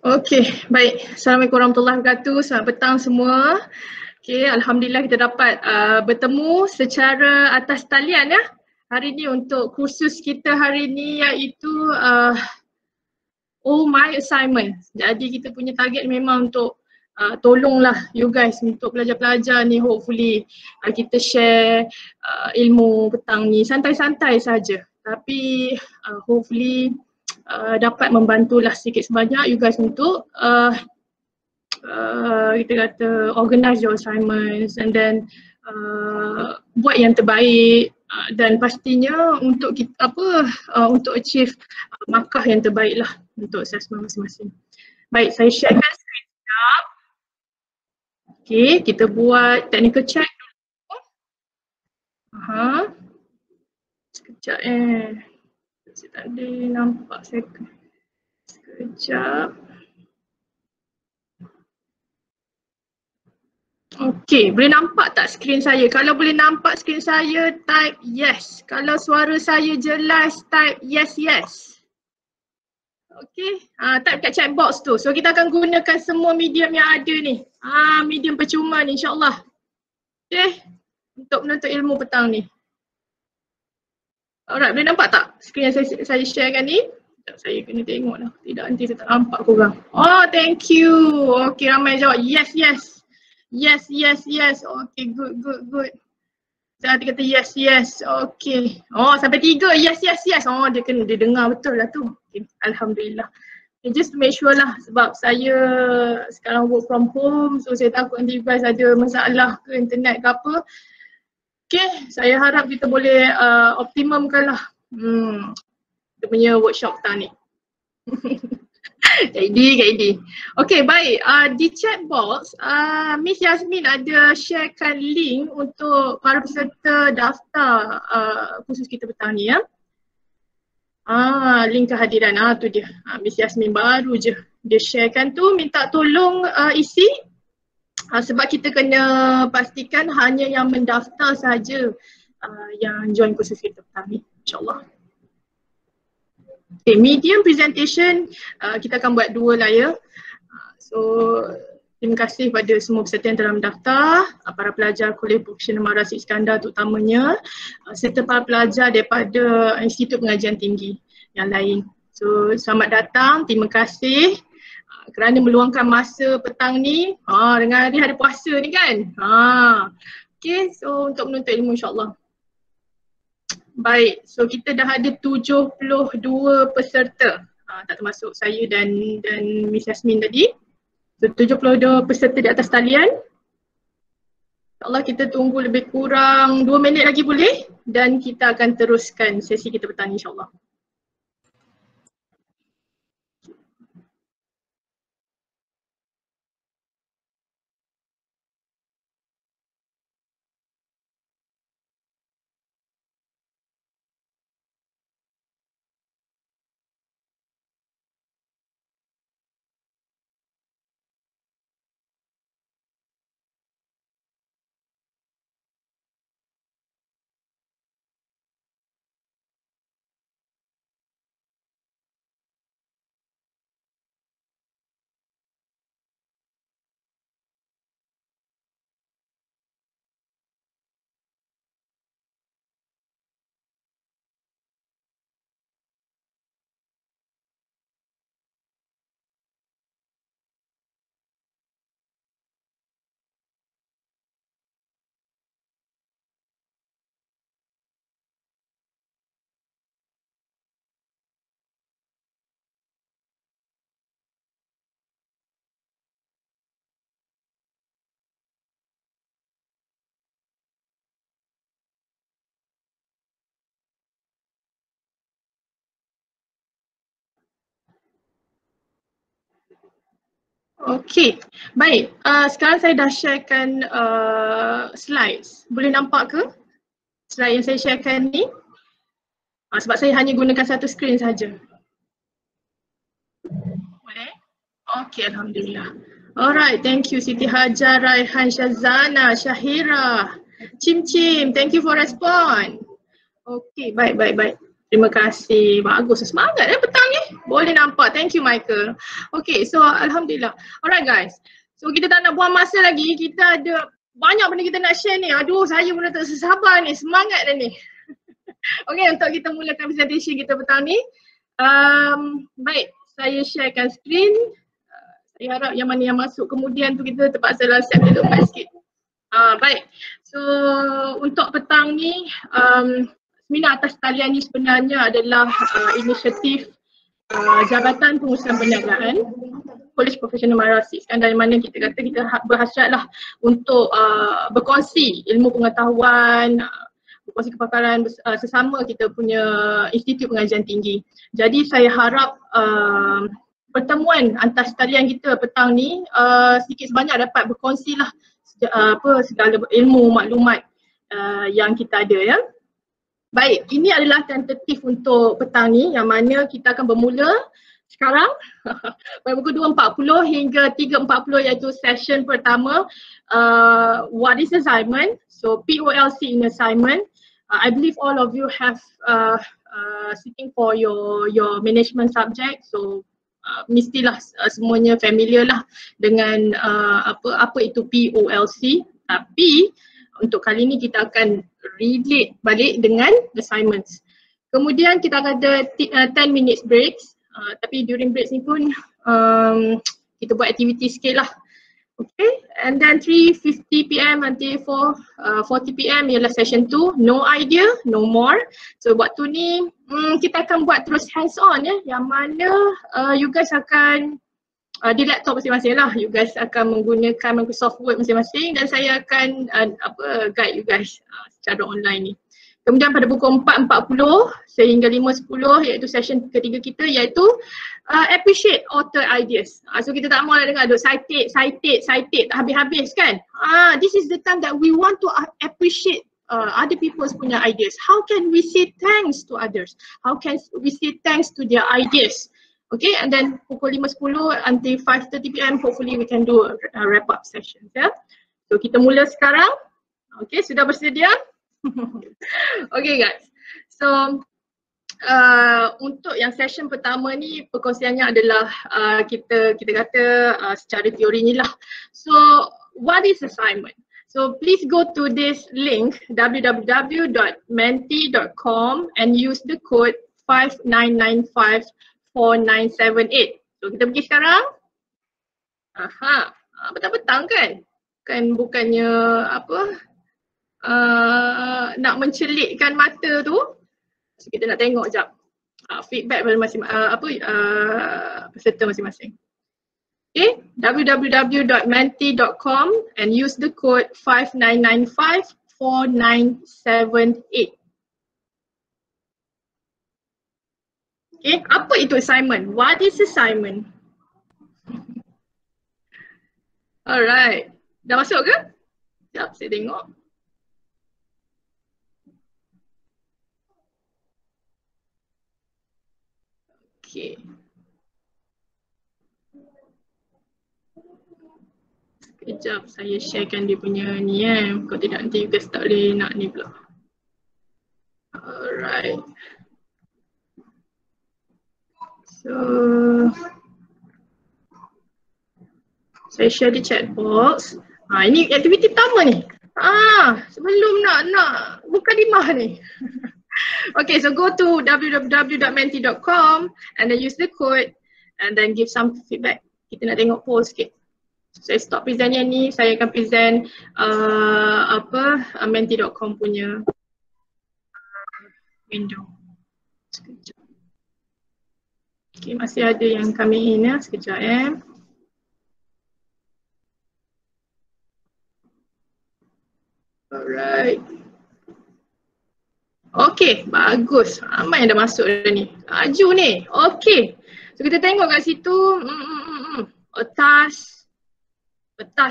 Okey, baik. Assalamualaikum warahmatullahi wabarakatuh. Selamat petang semua. Okey, alhamdulillah kita dapat bertemu secara atas talian ya. Hari ni untuk kursus kita hari ni iaitu Oh My Assignment. Jadi kita punya target memang untuk tolonglah you guys untuk pelajar-pelajar ni, hopefully kita share ilmu petang ni santai-santai saja. Tapi hopefully dapat membantulah sedikit sebanyak you guys untuk kita kata organize your assignments and then buat yang terbaik dan pastinya untuk kita untuk achieve markah yang terbaik lah untuk assessment masing-masing. Baik, saya sharekan screen sekejap. Okay, kita buat technical check dulu. Sekejap saya tak ada nampak saya. Sekejap. Okay, boleh nampak tak skrin saya? Kalau boleh nampak skrin saya, type yes. Kalau suara saya jelas, type yes, yes. Okay, type kat chat box tu. So kita akan gunakan semua medium yang ada ni. Medium percuma ni insyaAllah. Okay, untuk menuntut ilmu petang ni. Alright, boleh nampak tak skrin yang saya sharekan ni? Saya kena tengok lah. Tidak, nanti saya tak nampak korang. Oh, thank you. Okay, ramai jawab yes, yes. Yes, yes, yes. Okay, good, good, good. Saya kata yes, yes. Okay. Oh, sampai 3. Yes, yes, yes. Oh, dia dengar betul lah tu. Okay. Alhamdulillah. Okay, just to make sure lah sebab saya sekarang work from home. So, saya takut nanti you guys ada masalah ke internet ke apa. Okay, saya harap kita boleh optimumkan lah kita punya workshop petang ni. KD. Okay, baik. Di chat box, Miss Yasmin ada sharekan link untuk para peserta daftar kursus kita petang ni ya. Link kehadiran, tu dia. Miss Yasmin baru je dia sharekan tu, minta tolong isi. Sebab kita kena pastikan hanya yang mendaftar saja yang join kursus kita petang ni, insyaAllah. Okay, medium presentation kita akan buat 2 lah ya. So, terima kasih pada semua peserta yang telah mendaftar, para pelajar Kuliah Profesional Mat Rashid Iskandar terutamanya, serta para pelajar daripada Institut Pengajian Tinggi yang lain. So, selamat datang, terima kasih kerana meluangkan masa petang ni dengan hari puasa ni kan. Okay, so untuk menuntut ilmu insyaAllah. Baik, so kita dah ada 72 peserta, tak termasuk saya dan Miss Yasmin tadi. So 72 peserta di atas talian. InsyaAllah kita tunggu lebih kurang 2 minit lagi boleh dan kita akan teruskan sesi kita petang insyaAllah. Okey, baik. Sekarang saya dah sharekan slides. Boleh nampak ke slide yang saya sharekan ni? Sebab saya hanya gunakan satu skrin saja. Boleh? Okey, alhamdulillah. Alright, thank you Siti Hajar, Raihan, Syazana, Syahira, Cim, thank you for respond. Okey, baik. Terima kasih. Bagus, semangat petang ni. Boleh nampak. Thank you Michael. Okay, so Alhamdulillah. Alright guys. So kita tak nak buang masa lagi. Kita ada banyak benda kita nak share ni. Aduh, saya pun dah tak sesabar ni. Semangat dah ni. Okay, untuk kita mulakan presentation kita petang ni. Baik, saya sharekan screen. Saya harap yang mana yang masuk kemudian tu kita terpaksa lah siap dia lembat sikit. Baik, so untuk petang ni seminar atas talian ni sebenarnya adalah inisiatif Jabatan Pengurusan Perniagaan Kolej Profesional Mara Rasid Iskandar, mana kita kata kita berhasratlah untuk berkongsi ilmu pengetahuan, berkongsi kepakaran sesama kita punya institut pengajian tinggi. Jadi saya harap pertemuan antas talian kita petang ni sedikit sebanyak dapat berkongsilah segala ilmu maklumat yang kita ada ya. Baik, ini adalah tentatif untuk petang ni yang mana kita akan bermula sekarang pada pukul 2.40 hingga 3.40 iaitu session pertama what is assignment. So POLC in assignment. I believe all of you have sitting for your management subject, so mestilah semuanya familiar lah dengan apa itu POLC. Tapi untuk kali ni kita akan relate balik dengan assignments. Kemudian kita akan ada 10 minutes breaks. Tapi during breaks ni pun kita buat aktiviti sikit lah. Okay, and then 3:50 PM until 4:40 PM ialah session 2, no idea, no more. So waktu ni kita akan buat terus hands on ya, yang mana you guys akan di laptop masing-masing lah, you guys akan menggunakan Microsoft Word masing-masing dan saya akan guide you guys secara online ni. Kemudian pada pukul 4.40 sehingga 5.10 iaitu session ketiga kita iaitu appreciate author ideas. So kita tak mahu nak dengar citate tak habis-habis kan. This is the time that we want to appreciate other people's punya ideas. How can we say thanks to others? How can we say thanks to their ideas? Okay, and then pukul 5.10 until 5:30 PM hopefully we can do a wrap up session ya. So kita mula sekarang. Okay, sudah bersedia? Okay guys. So untuk yang session pertama ni perkongsiannya adalah kita kata secara teori ni lah. So what is assignment? So please go to this link www.menti.com and use the code 59954978. So kita pergi sekarang. Petang-petang kan? Kan bukannya nak mencelikkan mata tu. So kita nak tengok jap feedback pada peserta masing-masing. Okay, www.menti.com and use the code 59954978. Okay, apa itu assignment? What is assignment? Alright, dah masuk ke? Sekejap, saya tengok. Okay. Sekejap, saya sharekan dia punya ni kalau tidak nanti you guys tak boleh nak ni pula. Alright. So saya share di chat box. Ini aktiviti pertama ni. Sebelum nak buka dimah ni. Okay, so go to www.menti.com and then use the code and then give some feedback. Kita nak tengok poll sikit. So, saya stop present yang ni, saya akan present menti.com punya window. Sekejap. Okay, masih ada yang coming in ya, sekejap Alright. Okay, bagus. Ramai yang dah masuk dah ni. Laju ni. Okay. So kita tengok kat situ. A task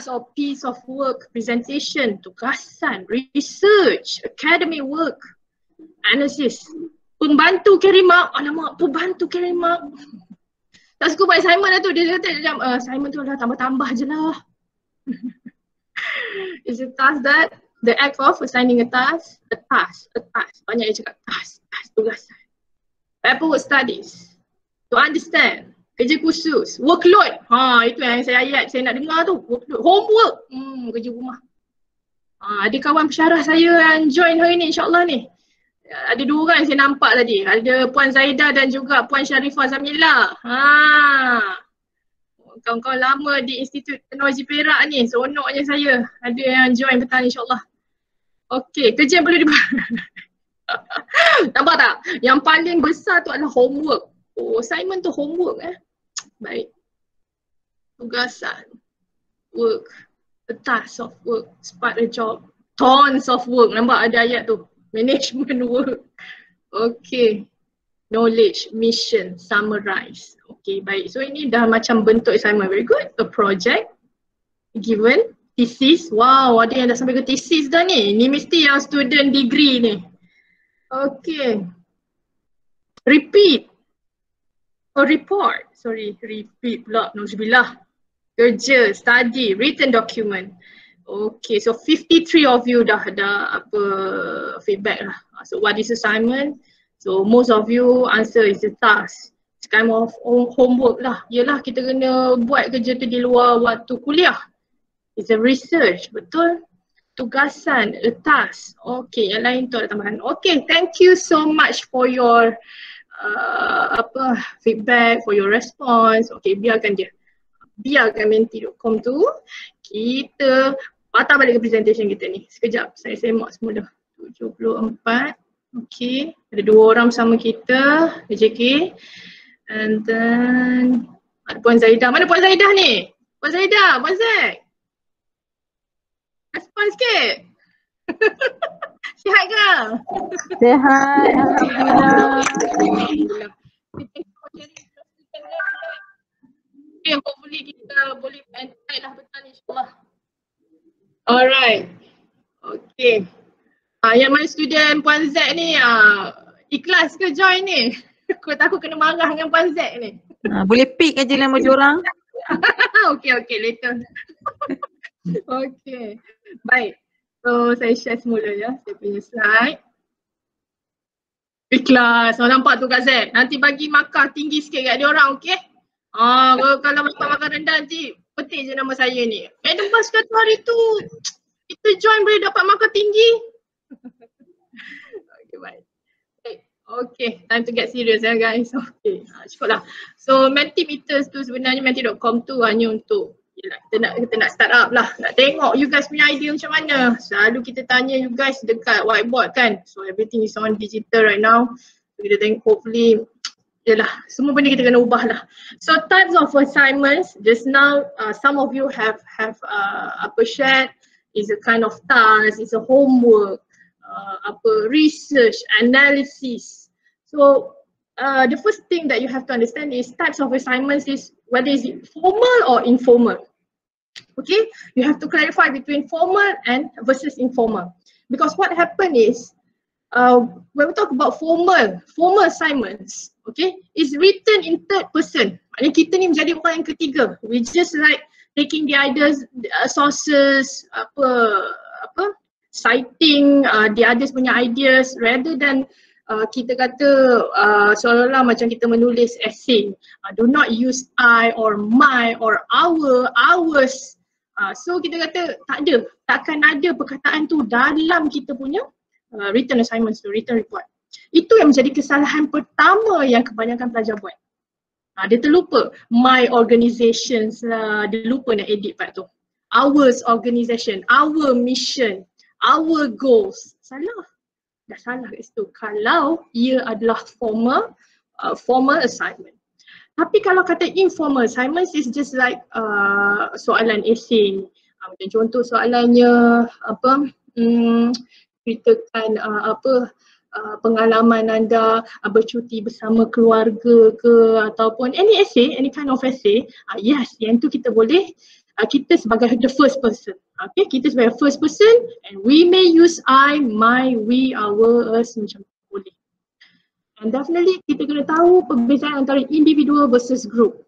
or piece of work, presentation, tugasan, research, academic work, analysis. Pembantu carry mark. Alamak, pembantu carry mark. Tak suka buat assignment lah tu. Dia kata macam assignment tu lah tambah-tambah je lah. It's a task that the act of assigning a task. Banyak yang cakap task, tugasan. Paperwork studies. to understand. Kerja khusus, workload. Itu yang saya nak dengar tu. Workload, homework. Kerja rumah. Ada kawan pensyarah saya yang join hari ni, insyaAllah ni. Ada 2 orang saya nampak tadi. Ada Puan Zaidah dan juga Puan Sharifah Zamila. Kawan-kawan lama di Institut Teknologi Perak ni, seronoknya saya. Ada yang join petang insyaAllah. Okey, kerja yang boleh dibuat. Nampak tak? Yang paling besar tu adalah homework. Assignment tu homework Baik. Tugasan. Work. A task of work. Part a job. Tons of work. Nampak ada ayat tu. Management work. Okay. Knowledge, mission, summarize. Okay, baik. So ini dah macam bentuk assignment. Very good. A project. Given. Thesis. Wow, ada yang dah sampai ke thesis dah ni. Ni mesti yang student degree ni. Okay. Repeat. A report. Sorry, repeat pula. Nauzubillah. Kerja, study, written document. Okay, so 53 of you dah feedback lah. So what is assignment? So most of you answer is the task. It's kind of homework lah. Yelah kita kena buat kerja tu di luar waktu kuliah. It's a research, betul? Tugasan, a task. Okay, yang lain tu ada tambahan. Okay, thank you so much for your feedback, for your response. Okay, biarkan menti.com tu kita patah balik ke presentation kita ni. Sekejap, saya semak semula. 74. Okay, ada 2 orang bersama kita, JK. And then ada Puan Zaidah. Mana Puan Zaidah ni? Puan Zaidah, Puan Zack. Respon sikit. Sihat ke? Sihat, Alhamdulillah. Okay, hopefully kita boleh entai lah petang insyaAllah. Alright. Okay. Yang mana student Puan Z ni ikhlas ke join ni? Aku takut kena marah dengan Puan Z ni. Boleh pick aja nama diorang. Okay, later. Okay. Baik. So saya share semula ya, saya punya slide. Ikhlas. Nampak tu Kak Z? Nanti bagi markah tinggi sikit kat diorang, okay? Kalau makan rendah nanti petik je nama saya ni. Madam Bas kata hari tu kita join boleh dapat markah tinggi. Okay, baik. Okay, time to get serious guys. Okay, cukup lah. So Mentimeters tu sebenarnya menti.com tu hanya untuk kita nak start up lah. Nak tengok you guys punya idea macam mana. Selalu kita tanya you guys dekat whiteboard kan. So everything is on digital right now. So, kita tengok hopefully yalah, semua benda kita kena ubah lah. So types of assignments, just now some of you have shared is a kind of task, is a homework, research, analysis. So the first thing that you have to understand is types of assignments is whether is it formal or informal. Okay, you have to clarify between formal and versus informal. Because what happened is when we talk about formal assignments, okay, is written in third person. Maknanya kita ni menjadi orang yang ketiga. We just like taking the ideas, sources, citing the others punya ideas rather than kita kata seolah-olah macam kita menulis essay. Do not use I or my or our, ours. So kita kata takkan ada perkataan tu dalam kita punya written assignments tu, written report. Itu yang menjadi kesalahan pertama yang kebanyakan pelajar buat. Dia terlupa my organizations lah, dia lupa nak edit part tu. Ours organization, our mission, our goals. Salah. Dah salah kat situ. Kalau ia adalah formal assignment. Tapi kalau kata informal assignments is just like soalan essay. Macam contoh soalannya ceritakan pengalaman anda bercuti bersama keluarga ke ataupun any essay, any kind of essay. Yes, yang tu kita boleh, kita sebagai the first person. Okay, kita sebagai first person and we may use I, my, we, our, us macam boleh. And definitely kita kena tahu perbezaan antara individual versus group.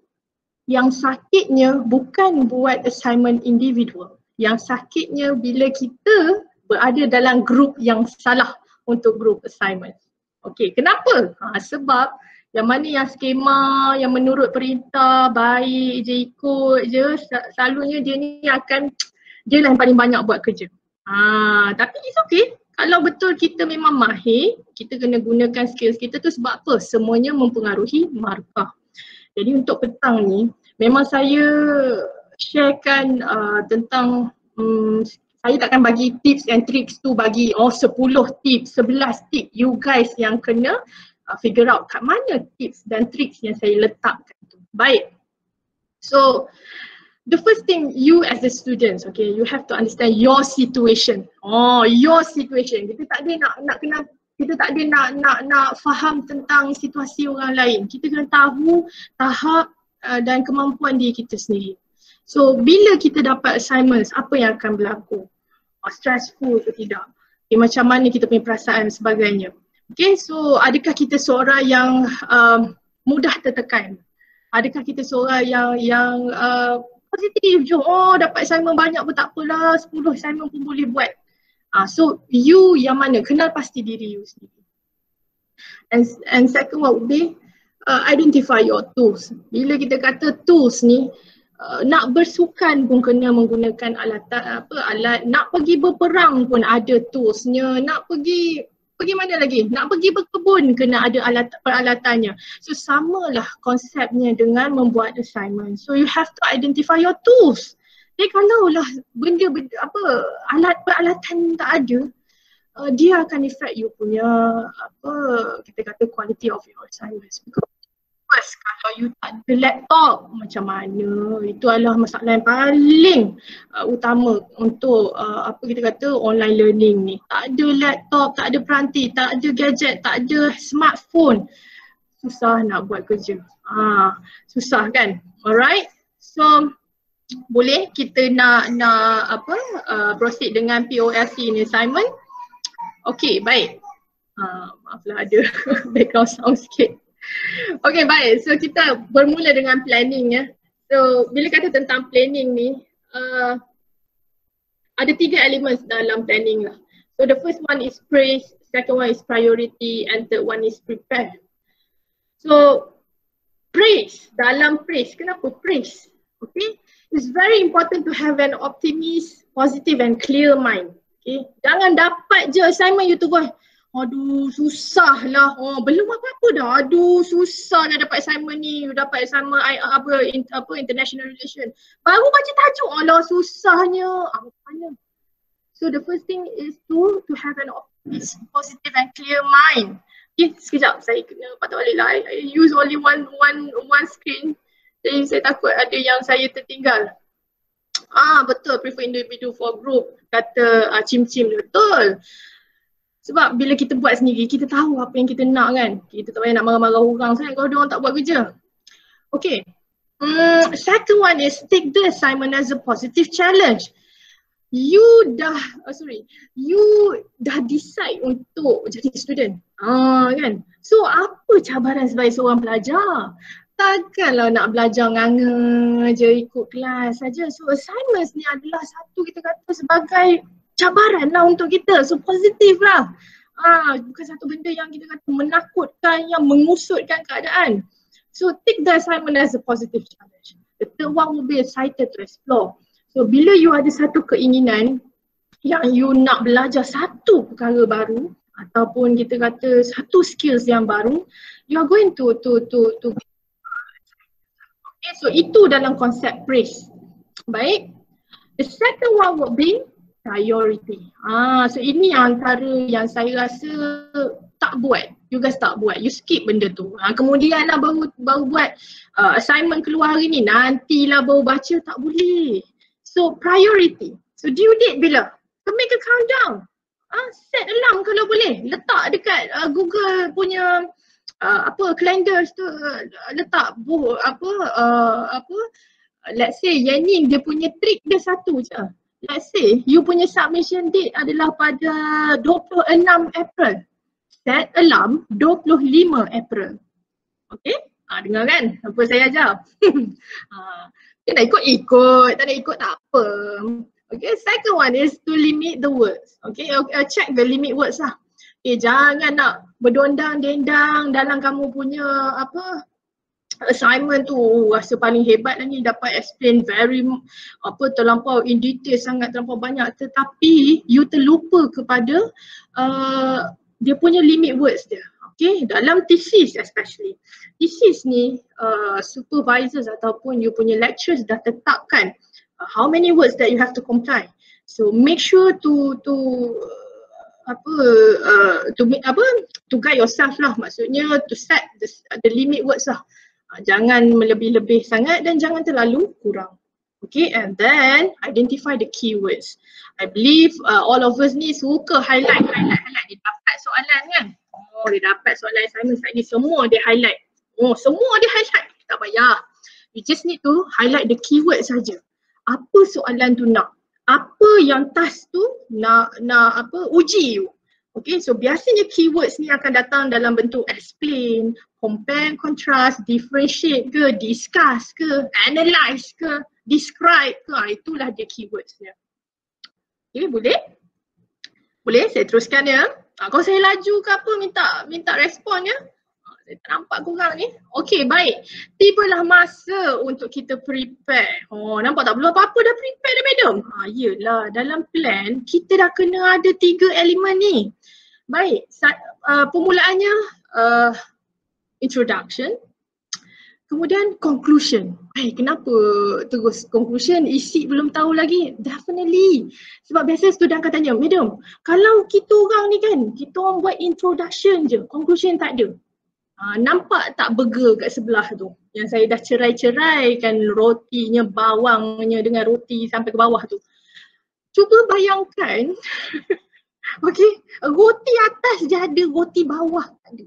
Yang sakitnya bukan buat assignment individual. Yang sakitnya bila kita berada dalam group yang salah untuk group assignment. Okay, kenapa? Sebab Yang mana yang skema, yang menurut perintah, baik je, ikut je, selalunya dia ni akan, dia lah yang paling banyak buat kerja. Tapi it's okay. Kalau betul kita memang mahir, kita kena gunakan skills kita tu sebab apa? Semuanya mempengaruhi markah. Jadi untuk petang ni, memang saya sharekan tentang, saya takkan bagi tips and tricks tu bagi 10 tips, 11 tips. You guys yang kena figure out kat mana tips dan tricks yang saya letakkan tu. Baik. So, the first thing, you as a student, okay, you have to understand your situation. Your situation. Kita tak ada nak kena, kita tak ada nak faham tentang situasi orang lain. Kita kena tahu tahap dan kemampuan diri kita sendiri. So, bila kita dapat assignments, apa yang akan berlaku? Stressful ke tidak? Okay, macam mana kita punya perasaan dan sebagainya. Okay, so adakah kita seorang yang mudah tertekan? Adakah kita seorang yang positif je, dapat assignment banyak pun tak apalah, 10 assignment pun boleh buat. So you yang mana? Kenal pasti diri you sendiri. And second one would be identify your tools. Bila kita kata tools ni, nak bersukan pun kena menggunakan alat, nak pergi berperang pun ada toolsnya, nak pergi mana lagi? Nak pergi berkebun kena ada peralatannya. So samalah konsepnya dengan membuat assignment. So you have to identify your tools. Jadi kalau lah benda peralatan tak ada, dia akan affect you punya kita kata quality of your assignments. Because kalau you tak ada laptop, macam mana? Itu adalah masalah yang paling utama untuk kita kata online learning ni. Tak ada laptop, tak ada peranti, tak ada gadget, tak ada smartphone. Susah nak buat kerja. Susah kan? Alright. So boleh kita nak proceed dengan POLC ni assignment. Okay, baik. Maaflah ada background sound sikit. Okay, baik. So kita bermula dengan planning ya. So bila kata tentang planning ni, ada 3 elemen dalam planning lah. So the first one is praise, second one is priority, and third one is prepare. So praise, dalam praise, kenapa praise? Okay, it's very important to have an optimist, positive and clear mind. Okay, jangan dapat je assignment you tu aduh susah lah, belum apa-apa dah, aduh susah dah dapat assignment ni, dapat assignment international relation, baru baca tajuk, alah susahnya, mana. So the first thing is to have an optimist, positive and clear mind. Okay, sekejap saya kena patah balik lah, I use only one screen, jadi saya takut ada yang saya tertinggal. Betul, prefer individual for group, kata Cim-Cim, betul. Sebab bila kita buat sendiri, kita tahu apa yang kita nak kan. Kita tak payah nak marah-marah orang sangat kalau diorang tak buat kerja. Okay. Second one is take the assignment as a positive challenge. You dah decide untuk jadi student. Kan. So apa cabaran sebagai seorang pelajar? Takkanlah nak belajar nganga je ikut kelas saja. So assignments ni adalah satu kita kata sebagai cabaran lah untuk kita, so positif lah. Bukan satu benda yang kita kata menakutkan, yang mengusutkan keadaan. So take the assignment as a positive challenge. The third one will be excited to explore. So bila you ada satu keinginan yang you nak belajar satu perkara baru ataupun kita kata satu skills yang baru, you are going to okay, so itu dalam konsep praise. Baik. The second one will be priority. So ini antara yang saya rasa tak buat. You guys tak buat. You skip benda tu. Kemudian lah baru buat assignment keluar hari ni. Nantilah baru baca, tak boleh. So priority. So due date bila? So make a countdown. Set alarm kalau boleh. Letak dekat Google punya calendar tu, letak let's say yang ni dia punya trick dia satu je. Let's say you punya submission date adalah pada 26 April. Set alarm 25 April. Okay? Dengar kan apa saya ajar? Tak nak ikut, tak nak ikut tak apa. Okay, second one is to limit the words. Okay, check the limit words lah. Jangan nak berdondang-dendang dalam kamu punya apa assignment tu. Rasa paling hebat lah ni, dapat explain very terlampau in detail, sangat terlampau banyak, tetapi you terlupa kepada dia punya limit words dia. Okay, dalam thesis especially. Thesis ni supervisors ataupun you punya lecturers dah tetapkan how many words that you have to comply. So make sure to guide yourself lah, maksudnya to set the limit words lah. Jangan melebih-lebih sangat dan jangan terlalu kurang. Okay, and then identify the keywords. I believe all of us ni suka highlight. Dia dapat soalan kan? Dia dapat soalan assignment ni, semua dia highlight. Semua dia highlight. Tak payah. You just need to highlight the keyword saja. Apa soalan tu nak? Apa yang task tu nak uji you. Okay, so biasanya keywords ni akan datang dalam bentuk explain, compare, contrast, differentiate ke, discuss ke, analyze ke, describe ke. Itulah dia keywordsnya. Okay, boleh? Boleh? Saya teruskan ya. Kalau saya laju ke apa, minta respon ya. Saya tak nampak korang ni. Okay, baik. Tibalah masa untuk kita prepare. Nampak tak? Belum apa-apa dah prepare dah, madam? Yelah, dalam plan kita dah kena ada 3 elemen ni. Baik, permulaannya introduction, kemudian conclusion. Kenapa terus conclusion? Isi belum tahu lagi? Definitely. Sebab biasa student akan tanya, madam, kalau kita orang ni kan, kita orang buat introduction je, conclusion tak ada. Nampak tak burger kat sebelah tu? Yang saya dah cerai-ceraikan rotinya, bawangnya dengan roti sampai ke bawah tu. Cuba bayangkan, okay, roti atas je ada, roti bawah tak ada.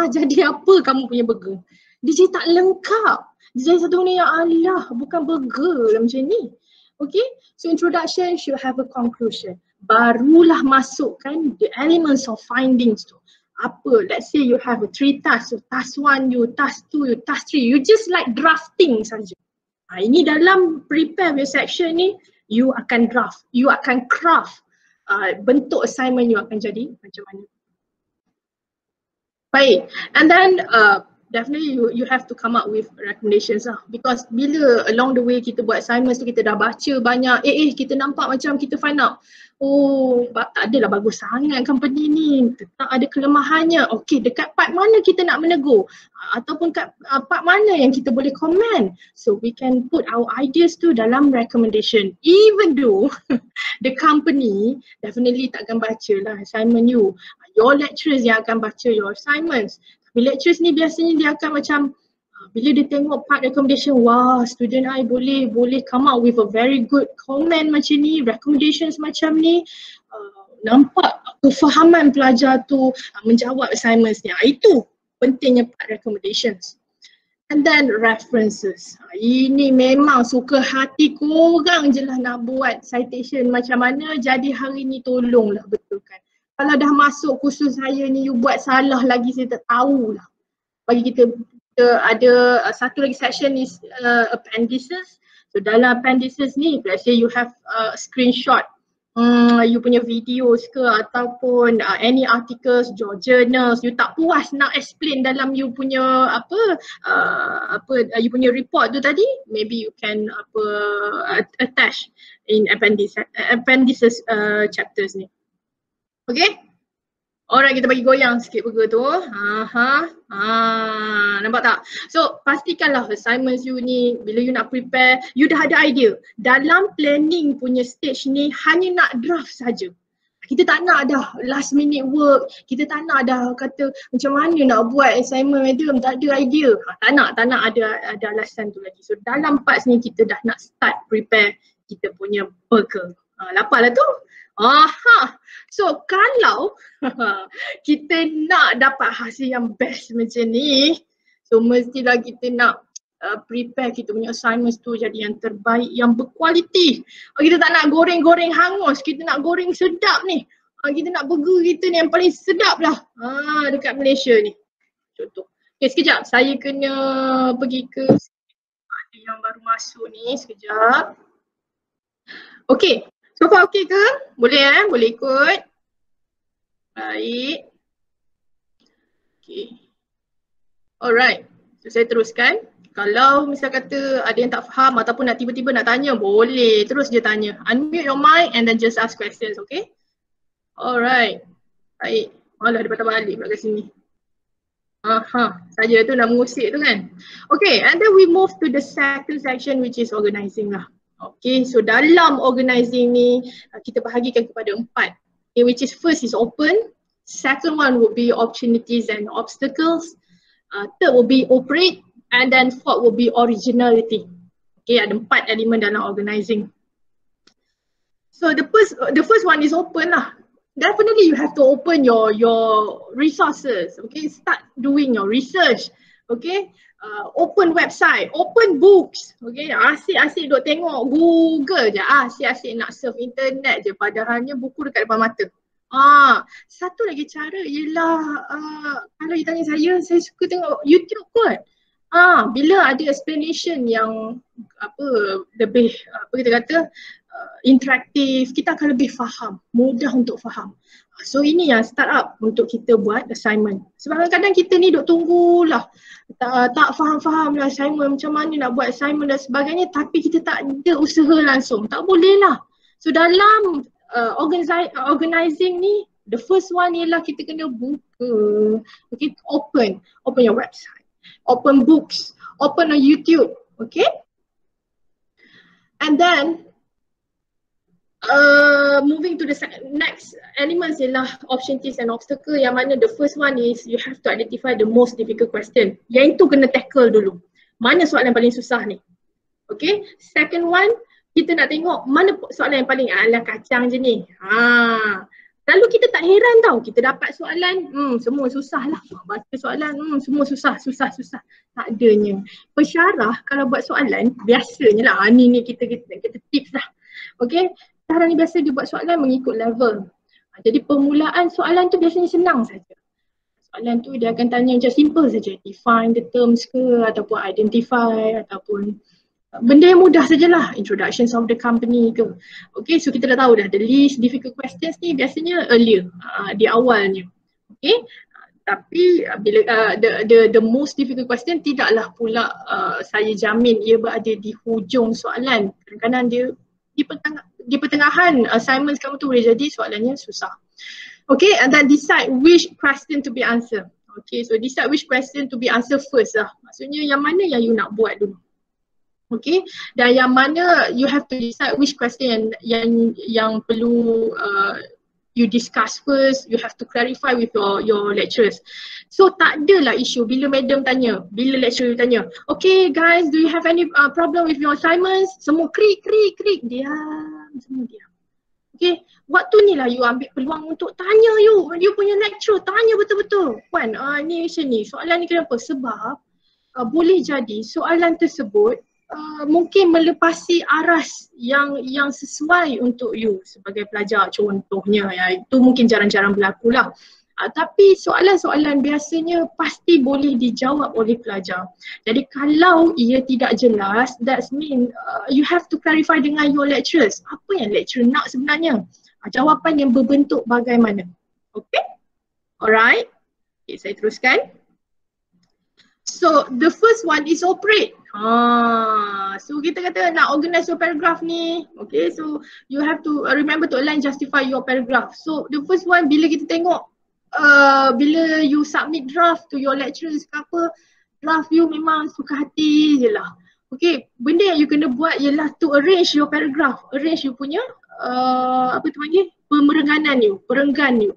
Jadi apa kamu punya burger? Dia jadi tak lengkap. Dia jadi satu benda yang alah, bukan burger lah macam ni. Okay, so introduction should have a conclusion. Barulah masukkan the elements of findings tu. Apa? Let's say you have 3 tasks. So task 1 you, task 2 you, task 3. You just like drafting saja. Ini dalam prepare your section ni, you akan draft, you akan craft bentuk assignment you akan jadi macam mana. Baik, and then definitely you have to come up with recommendations lah, because bila along the way kita buat assignments tu kita dah baca banyak, kita nampak macam kita find out, tak adalah bagus sangat company ni, tetap ada kelemahannya. Okay, dekat part mana kita nak menegur ataupun kat part mana yang kita boleh comment, so we can put our ideas tu dalam recommendation, even though the company definitely takkan baca lah assignment you, your lecturers yang akan baca your assignments. Tapi lecturers ni biasanya dia akan macam bila dia tengok part recommendation, wah student I boleh come out with a very good comment macam ni, recommendations macam ni, nampak kefahaman pelajar tu menjawab assignments ni. Itu pentingnya part recommendations. And then references. Ini memang suka hati korang je lah nak buat citation macam mana, jadi hari ni tolonglah betulkan. Kalau dah masuk kursus saya ni you buat salah lagi, saya tak tahulah. Bagi kita ada satu lagi section is appendices. So dalam appendices ni, let's say you have screenshot you punya videos ke ataupun any articles, journals, you tak puas nak explain dalam you punya you punya report tu tadi, maybe you can attach in appendices chapters ni. Okay? Alright, kita bagi goyang sikit burger tu. Nampak tak? So pastikanlah assignments you ni bila you nak prepare, you dah ada idea. Dalam planning punya stage ni hanya nak draft saja. Kita tak nak dah last minute work, kita tak nak dah kata macam mana nak buat assignment madam, tak ada idea. Tak nak ada alasan tu lagi. So dalam parts ni kita dah nak start prepare kita punya burger. Lapar lah tu. So kalau kita nak dapat hasil yang best macam ni, so mestilah kita nak prepare kita punya assignments tu jadi yang terbaik, yang berkualiti. Kita tak nak goreng-goreng hangus, kita nak goreng sedap ni. Kita nak burger kita ni yang paling sedap lah dekat Malaysia ni. Contoh. Okay, sekejap, saya kena pergi ke ada yang baru masuk ni, sekejap. Okay. So far okay ke? Boleh boleh ikut? Baik. Okay. Alright. So saya teruskan. Kalau misal kata ada yang tak faham ataupun nak tiba-tiba nak tanya, boleh terus je tanya. Unmute your mic and then just ask questions, okay? Alright. Baik. Alah, dia patah balik pula kat sini. Saja tu nak mengusik tu kan. Okay, and then we move to the second section which is organizing lah. Okay, so dalam organizing ni kita bahagikan kepada 4. Okay, which is first is open, second one would be opportunities and obstacles, third will be operate, and then fourth will be originality. Okay, ada 4 elemen dalam organizing. So the first one is open lah. Definitely you have to open your resources. Okay, start doing your research. Okay, open website, open books. Okay, asyik-asyik duk tengok Google je, asyik-asyik nak surf internet je, padahalnya buku dekat depan mata. Satu lagi cara ialah kalau you tanya saya suka tengok YouTube kot. Bila ada explanation yang lebih kita kata interaktif, kita akan lebih faham, mudah untuk faham. So ini yang startup untuk kita buat assignment. Sebab kadang-kadang kita ni duk tunggulah, tak faham-faham lah assignment, macam mana nak buat assignment dan sebagainya, tapi kita tak ada usaha langsung, tak boleh lah. So dalam organizing ni, the first one ialah kita kena buka, okay, open your website, open books, open on YouTube, okay? And then moving to the next elements ialah opportunities and obstacle, yang mana the first one is you have to identify the most difficult question. Yang itu kena tackle dulu. Mana soalan paling susah ni? Okay. Second one, kita nak tengok mana soalan yang paling alah kacang je ni. Lalu kita tak heran tau, kita dapat soalan, semua susah lah. Baca soalan, semua susah. Tak adanya. Pensyarah kalau buat soalan, biasanya lah, ni kita tips lah. Okay. Cara ni biasa dia buat soalan mengikut level. Jadi permulaan soalan tu biasanya senang saja. Soalan tu dia akan tanya macam simple saja. Define the terms ke, ataupun identify, ataupun benda yang mudah sajalah. Introductions of the company ke. Okay, so kita dah tahu dah the least difficult questions ni biasanya earlier, di awalnya. Okay, tapi bila the most difficult question tidaklah pula saya jamin ia berada di hujung soalan. Kadang-kadang dia di pertengahan assignment kamu tu boleh jadi soalannya susah. Okay, and then decide which question to be answered. Okay, so decide which question to be answered first lah. Maksudnya yang mana yang you nak buat dulu. Okay, dan yang mana you have to decide which question yang perlu you discuss first, you have to clarify with your lecturers. So tak adalah isu bila madam tanya, bila lecturer tanya, okay guys, do you have any problem with your assignments? Semua krik, diam, semua diam. Okay, waktu ni lah you ambil peluang untuk tanya you punya lecturer, tanya betul-betul. Puan, ni macam ni, soalan ni kenapa? Sebab boleh jadi soalan tersebut mungkin melepasi aras yang sesuai untuk you sebagai pelajar, contohnya ya, itu mungkin jarang-jarang berlaku lah. Tapi soalan-soalan biasanya pasti boleh dijawab oleh pelajar. Jadi kalau ia tidak jelas, that mean you have to clarify dengan your lecturers. Apa yang lecturer nak sebenarnya? Jawapan yang berbentuk bagaimana? Okay? Alright. Okay, saya teruskan. So the first one is operate. So kita kata nak organize your paragraph ni. Okay, so you have to remember to align, justify your paragraph. So the first one, bila kita tengok bila you submit draft to your lecturers ke apa, draft you memang suka hati je lah. Okay, benda yang you kena buat ialah to arrange your paragraph, arrange you punya perenggan you.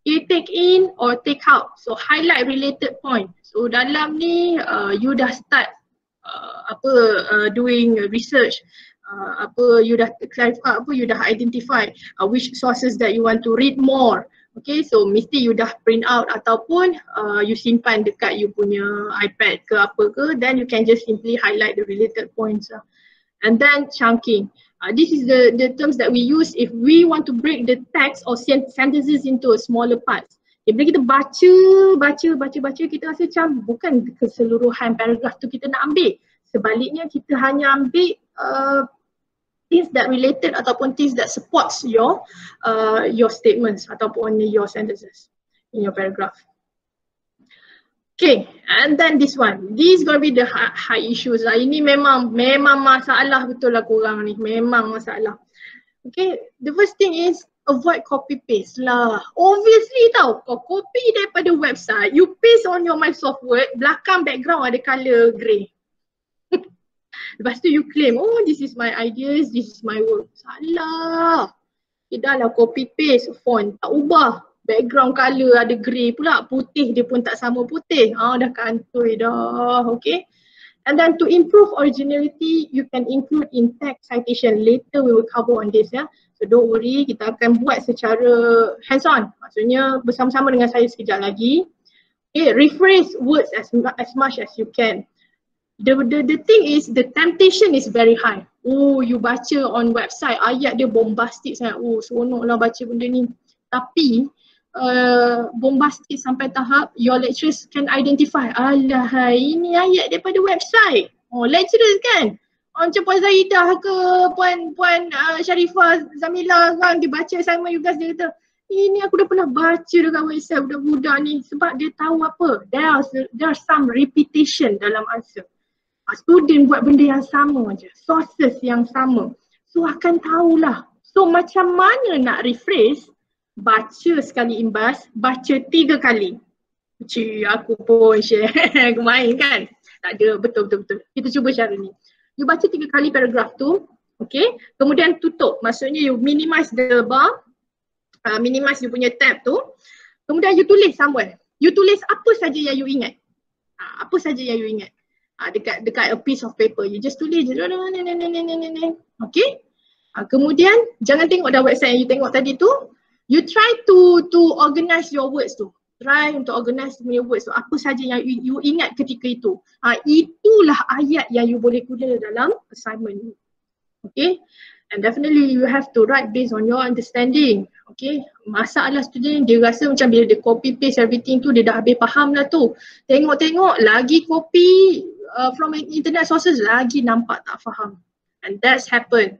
Okay, take in or take out. So highlight related point. So dalam ni you dah start doing research, you dah clarify, you dah identify which sources that you want to read more. Okay, so mesti you dah print out ataupun you simpan dekat you punya iPad ke apa ke, then you can just simply highlight the related points. And then chunking. This is the terms that we use if we want to break the text or sentences into a smaller parts. Bila kita baca, kita rasa macam bukan keseluruhan paragraf tu kita nak ambil. Sebaliknya kita hanya ambil that related ataupun things that supports your statements ataupun your sentences in your paragraph. Okay, and then this one. This gonna be the high issues lah. Ini memang masalah betul lah korang ni. Memang masalah. Okay, the first thing is avoid copy paste lah. Obviously tau, kau copy daripada website, you paste on your Microsoft Word, belakang background ada colour grey. Lepas tu you claim, oh this is my ideas, this is my work. Salah. Okay, dah lah copy paste font, tak ubah. Background colour ada grey pula, putih dia pun tak sama putih. Dah kantoi dah, okay. And then to improve originality, you can include in text citation. Later we will cover on this ya. So don't worry, kita akan buat secara hands on. Maksudnya bersama-sama dengan saya sekejap lagi. Okay, rephrase words as much as you can. The thing is, the temptation is very high. Oh, you baca on website, ayat dia bombastic sangat. Oh, seronok lah baca benda ni. Tapi bombastic sampai tahap your lecturers can identify, alah ini ayat daripada website. Oh, lecturers kan, macam Puan Zaidah ke Puan Sharifah Zamila kan, dia baca assignment you guys, dia kata ini aku dah pernah baca dekat website budak-budak ni. Sebab dia tahu apa, there's some repetition dalam answer. Student buat benda yang sama je, sources yang sama, so akan tahulah. So macam mana nak rephrase? Baca sekali imbas, baca 3 kali. Aku pun share kemarin kan. Tak ada, betul. Kita cuba cara ni. You baca 3 kali paragraph tu, okay. Kemudian tutup, maksudnya you minimize the bar, minimize you punya tab tu. Kemudian you tulis somewhere. You tulis apa saja yang you ingat. Apa saja yang you ingat. Dekat a piece of paper. You just tulis je. Okay. Kemudian jangan tengok dah website yang you tengok tadi tu. You try to organize your words tu. Try untuk organize your words tu. Apa saja yang you ingat ketika itu. Itulah ayat yang you boleh guna dalam assignment ni. Okay. And definitely you have to write based on your understanding. Okay. Masalah student dia rasa macam bila dia copy paste everything tu dia dah habis faham lah tu. Tengok lagi copy from internet sources lagi nampak tak faham. And that's happened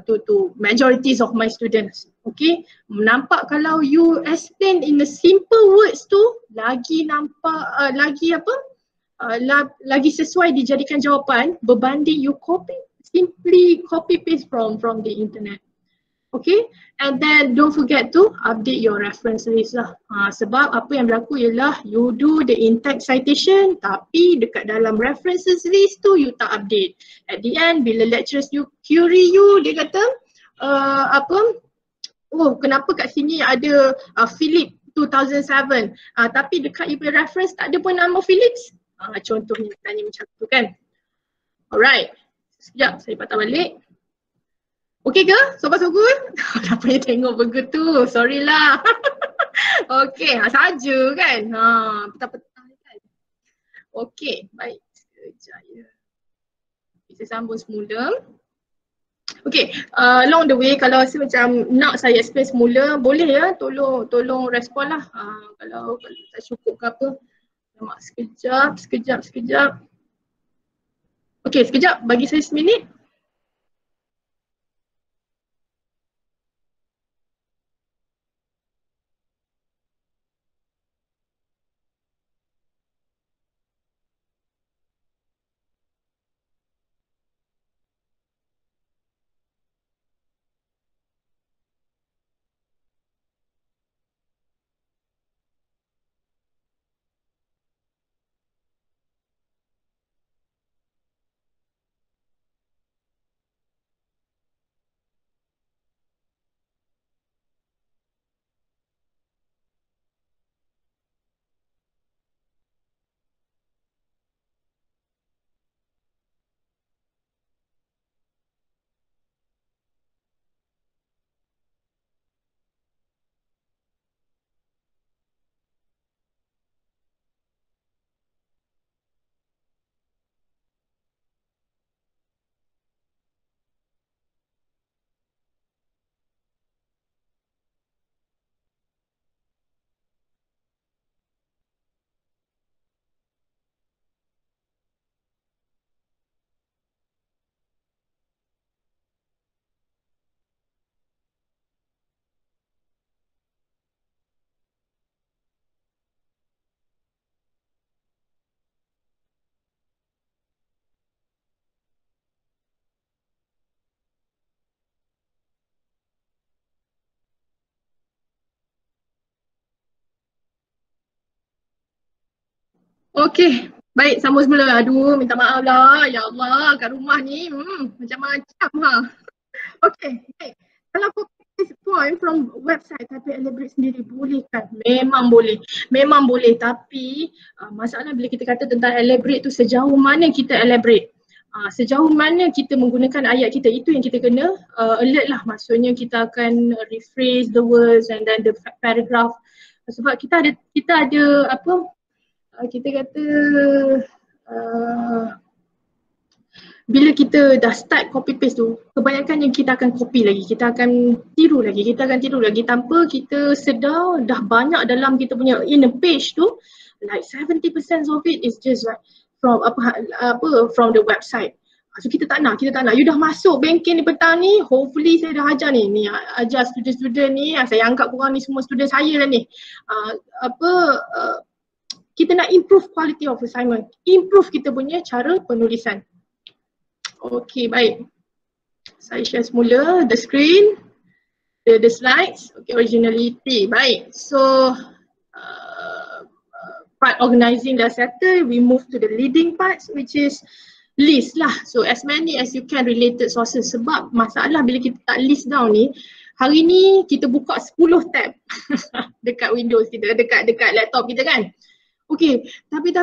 to majorities of my students. Okay, nampak kalau you explain in the simple words tu lagi nampak lagi sesuai dijadikan jawapan berbanding you simply copy paste from the internet. Okay, and then don't forget to update your reference list lah. Sebab apa yang berlaku ialah you do the in-text citation tapi dekat dalam references list tu you tak update. At the end bila lecturers you query you, dia kata oh kenapa kat sini ada Philip 2007 tapi dekat you punya reference tak ada pun nama Philips. Contohnya tanya macam tu kan. Alright, sekejap saya patah balik. Okay ke? Sobat so good? Tak payah tengok begitu, sorry lah. Okay, saja kan. Petang-petang kan. Okay, baik. Sekejap ya. Kita sambung semula. Okay, along the way kalau rasa macam nak saya explain semula, boleh ya, tolong respon lah. Kalau tak cukup ke apa. Mak sekejap. Okay, sekejap, bagi saya seminit. Okey, baik, sambung semula. Aduh, minta maaf lah. Ya Allah, kat rumah ni macam-macam ha. Okey, baik. Kalau copy paste point from website tapi elaborate sendiri, boleh kan? Memang boleh. Memang boleh, tapi masalah bila kita kata tentang elaborate tu, sejauh mana kita elaborate? Sejauh mana kita menggunakan ayat kita, itu yang kita kena alert lah. Maksudnya kita akan rephrase the words and then the paragraph. Sebab kita ada apa, kita kata bila kita dah start copy paste tu, kebanyakan yang kita akan copy lagi, kita akan tiru lagi tanpa kita sedar dah banyak dalam kita punya in a page tu, like 70% of it is just like from from the website. So kita tak nak. You dah masuk banking ni petang ni, hopefully saya dah ajar ni ajar student-student ni, saya anggap korang ni semua student saya lah ni. Kita nak improve quality of assignment, improve kita punya cara penulisan. Okay, baik. Saya share semula the screen, the slides. Okay, originality. Baik. So, part organizing dah settle. We move to the leading parts, which is list lah. So, as many as you can related sources. Sebab masalah bila kita tak list down ni, hari ni kita buka 10 tab dekat Windows kita, dekat laptop kita kan. Okay, tapi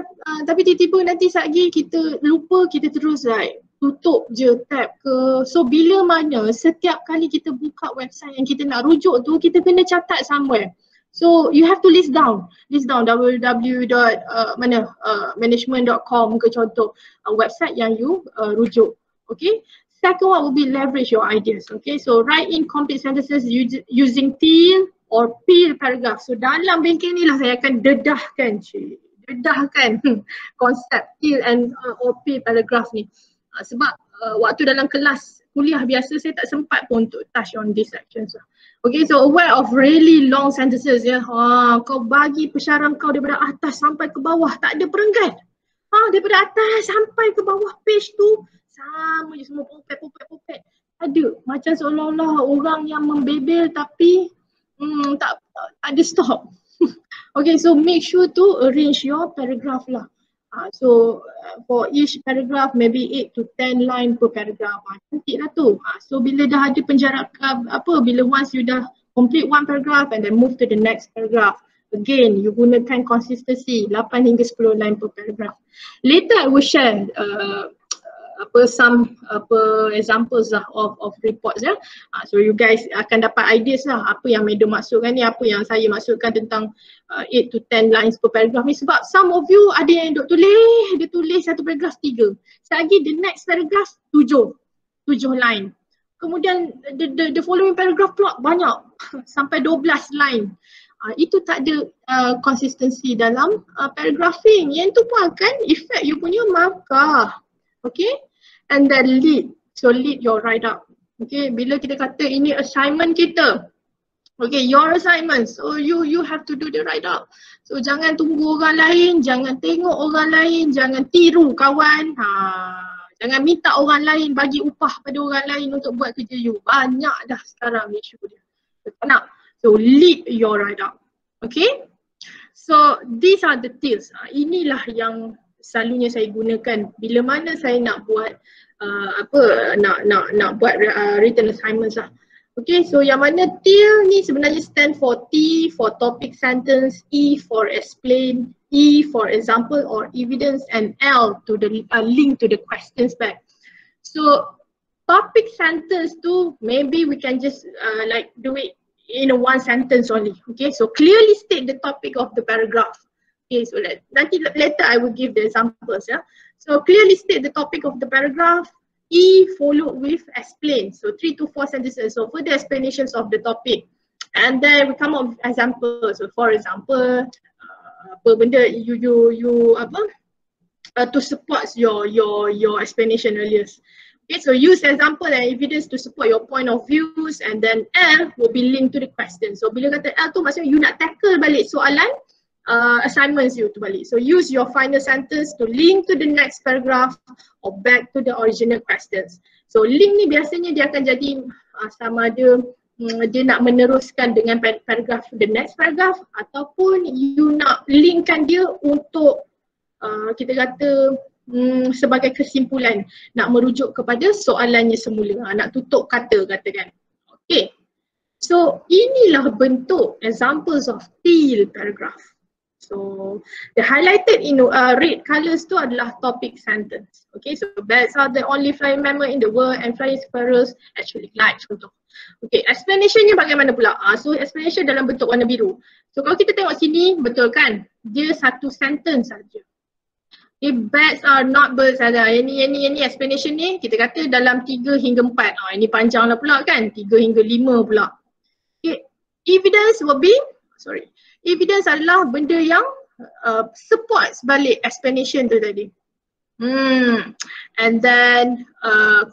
tiba-tiba nanti lagi kita lupa, kita terus like tutup je tab ke. So bila mana setiap kali kita buka website yang kita nak rujuk tu, kita kena catat somewhere. So you have to list down www.management.com ke contoh website yang you rujuk. Okay. Second one will be leverage your ideas. Okay, so write in complete sentences using till or peel paragraph. So dalam banking ni lah saya akan dedahkan konsep till and or peel paragraph ni. Sebab waktu dalam kelas kuliah biasa saya tak sempat pun untuk touch on these sections. Okay, so aware of really long sentences ya. Kau bagi pesyaran kau daripada atas sampai ke bawah, tak ada perenggan. Daripada atas sampai ke bawah page tu sama je, semua popet. Ada macam seolah-olah orang yang membebel tapi tak ada stop. Okay, so make sure to arrange your paragraph lah. So for each paragraph maybe 8 to 10 line per paragraph. Cantik lah tu. So bila dah ada penjarak bila once you dah complete one paragraph and then move to the next paragraph, again you gunakan consistency 8 hingga 10 line per paragraph. Later I will share some examples lah of reports ya. So you guys akan dapat ideas lah apa yang Madam maksudkan ni, apa yang saya maksudkan tentang 8 to 10 lines per paragraph ni. Sebab some of you ada yang dia tulis satu paragraph 3. Selagi the next paragraph 7 line. Kemudian the following paragraph pula banyak sampai 12 line. Itu tak ada consistency dalam paragraphing. Yang tu pun akan affect you punya markah. Okay, and then lead. So lead your write up. Okay, bila kita kata ini assignment kita, okay, your assignment, so you have to do the write up. So jangan tunggu orang lain, jangan tengok orang lain, jangan tiru kawan. Jangan minta orang lain bagi upah pada orang lain untuk buat kerja you. Banyak dah sekarang isu dia. Tak nak. So lead your write up. Okay, so these are the tips. Inilah yang selalunya saya gunakan bila mana saya nak buat nak buat written assignments lah. Okay, so yang mana till ni sebenarnya stand for T for topic sentence, E for explain, E for example or evidence, and L to the link to the questions back. So topic sentence tu maybe we can just like do it in a one sentence only. Okay, so clearly state the topic of the paragraph. Okay, so nanti later I will give the examples ya. So clearly state the topic of the paragraph. E followed with explain. So 3 to 4 sentences. So further explanations of the topic. And then we come up with examples. So for example, apa benda you to support your explanation earlier. Okay, so use example and evidence to support your point of views, and then L will be linked to the question. So bila kata L tu maksudnya you nak tackle balik soalan assignments you tu balik. So use your final sentence to link to the next paragraph or back to the original questions. So link ni biasanya dia akan jadi sama ada dia nak meneruskan dengan paragraph the next paragraph, ataupun you nak linkkan dia untuk kita kata sebagai kesimpulan, nak merujuk kepada soalannya semula, nak tutup kata katakan. Okay. So inilah bentuk examples of TEAL paragraph. So the highlighted in red colours tu adalah topic sentence. Okay, so bats are the only flying mammal in the world and flying sparrows actually glide, contoh. Okay, explanationnya bagaimana pula? So explanation dalam bentuk warna biru. So kalau kita tengok sini, betul kan? Dia satu sentence saja. Okay, bats are not birds saja. Ini explanation ni kita kata dalam 3 hingga 4. Ini panjang lah pula kan? 3 hingga 5 pula. Okay, evidence will be, evidence adalah benda yang support balik explanation tu tadi. And then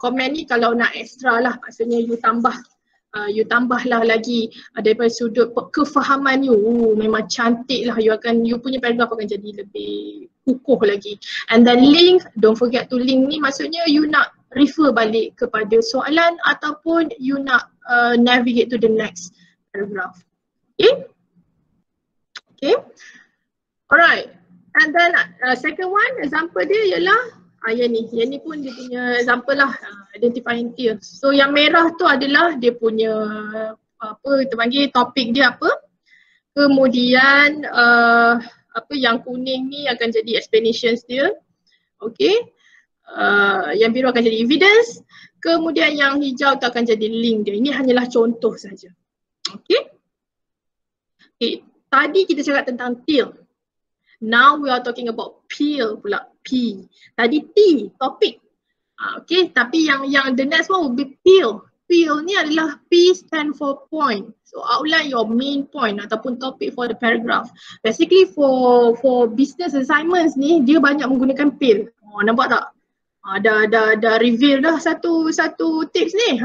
komen ni kalau nak extra lah, maksudnya you tambahlah lagi daripada sudut kefahaman you. Memang cantik lah, you punya paragraph akan jadi lebih kukuh lagi. And then link, don't forget to link ni maksudnya you nak refer balik kepada soalan ataupun you nak navigate to the next paragraph. Okay, alright. And then second one, example dia ialah yang ni pun dia punya example lah, identifying TEAL. So yang merah tu adalah dia punya kita panggil topik dia apa. Kemudian yang kuning ni akan jadi explanations dia. Okay. Yang biru akan jadi evidence. Kemudian yang hijau tu akan jadi link dia. Ini hanyalah contoh saja. Okay. Okay. Tadi kita cakap tentang TEAL. Now we are talking about PEAL pula. P. Tadi T, topik. Okay, tapi yang the next one will be PEAL. PEAL ni adalah P stand for point. So outline your main point ataupun topic for the paragraph. Basically for business assignments ni dia banyak menggunakan PEAL. Nampak tak? Dah reveal dah satu tips ni.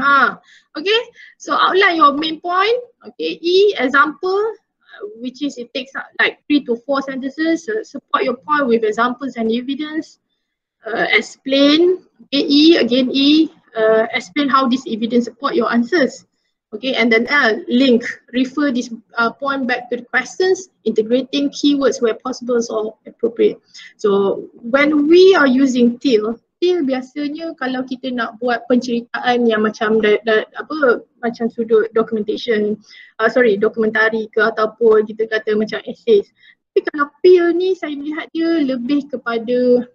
Okay, so outline your main point. Okay, E, example. Which is it takes like 3 to 4 sentences. Support your point with examples and evidence. Explain. Okay, E, explain how this evidence support your answers. Okay, and then L, link, refer this point back to the questions, integrating keywords where possible or appropriate. So when we are using TEAL biasanya kalau kita nak buat penceritaan yang macam macam sudut documentation, dokumentari ke ataupun kita kata macam essays. Tapi kalau PEAL ni saya melihat dia lebih kepada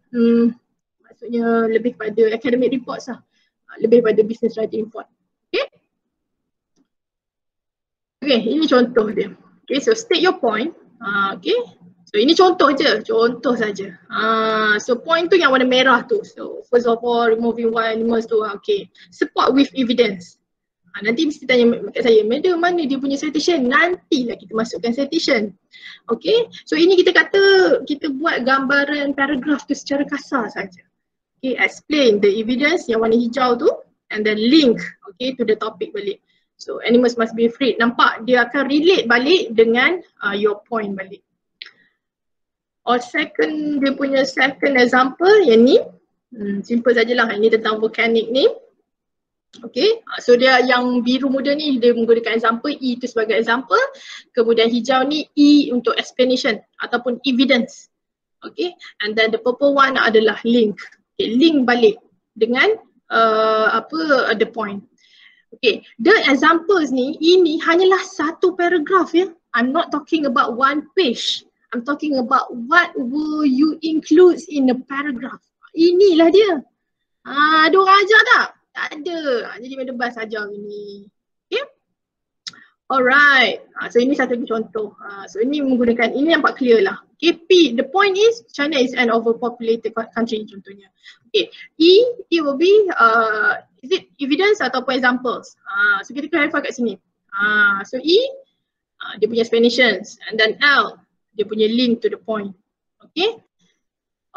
maksudnya lebih kepada academic reports lah. Lebih pada business writing report. Okay. Okay, ini contoh dia. Okay, so state your point. Okay. So ini contoh saja. So point tu yang warna merah tu. So first of all, removing wild animals tu. Okay. Support with evidence. Nanti mesti tanya kat saya, madam mana dia punya citation? Nantilah kita masukkan citation. Okay. So ini kita kata kita buat gambaran paragraph tu secara kasar saja. Okay. Explain the evidence yang warna hijau tu and then link okay to the topic balik. So animals must be freed. Nampak dia akan relate balik dengan your point balik. Or dia punya second example yang ni, simple sajalah, ini tentang volcanic ni. Okay, so dia yang biru muda ni dia menggunakan example, E itu sebagai example. Kemudian hijau ni E untuk explanation ataupun evidence. Okay, and then the purple one adalah link. Okay, link balik dengan the point. Okay, the examples ni, ini hanyalah satu paragraph ya. I'm not talking about one page. I'm talking about what will you include in a paragraph. Inilah dia. Ada orang ajar tak? Tak ada. Jadi Madam Bas ajar ini. Okay. Alright. So ini satu contoh. So ini menggunakan, ini nampak clear lah. Okay, P, the point is China is an overpopulated country contohnya. Okay, E, it will be, is it evidence ataupun examples? So kita clarify kat sini. So E, dia punya explanations. And then L, dia punya link to the point. Okay.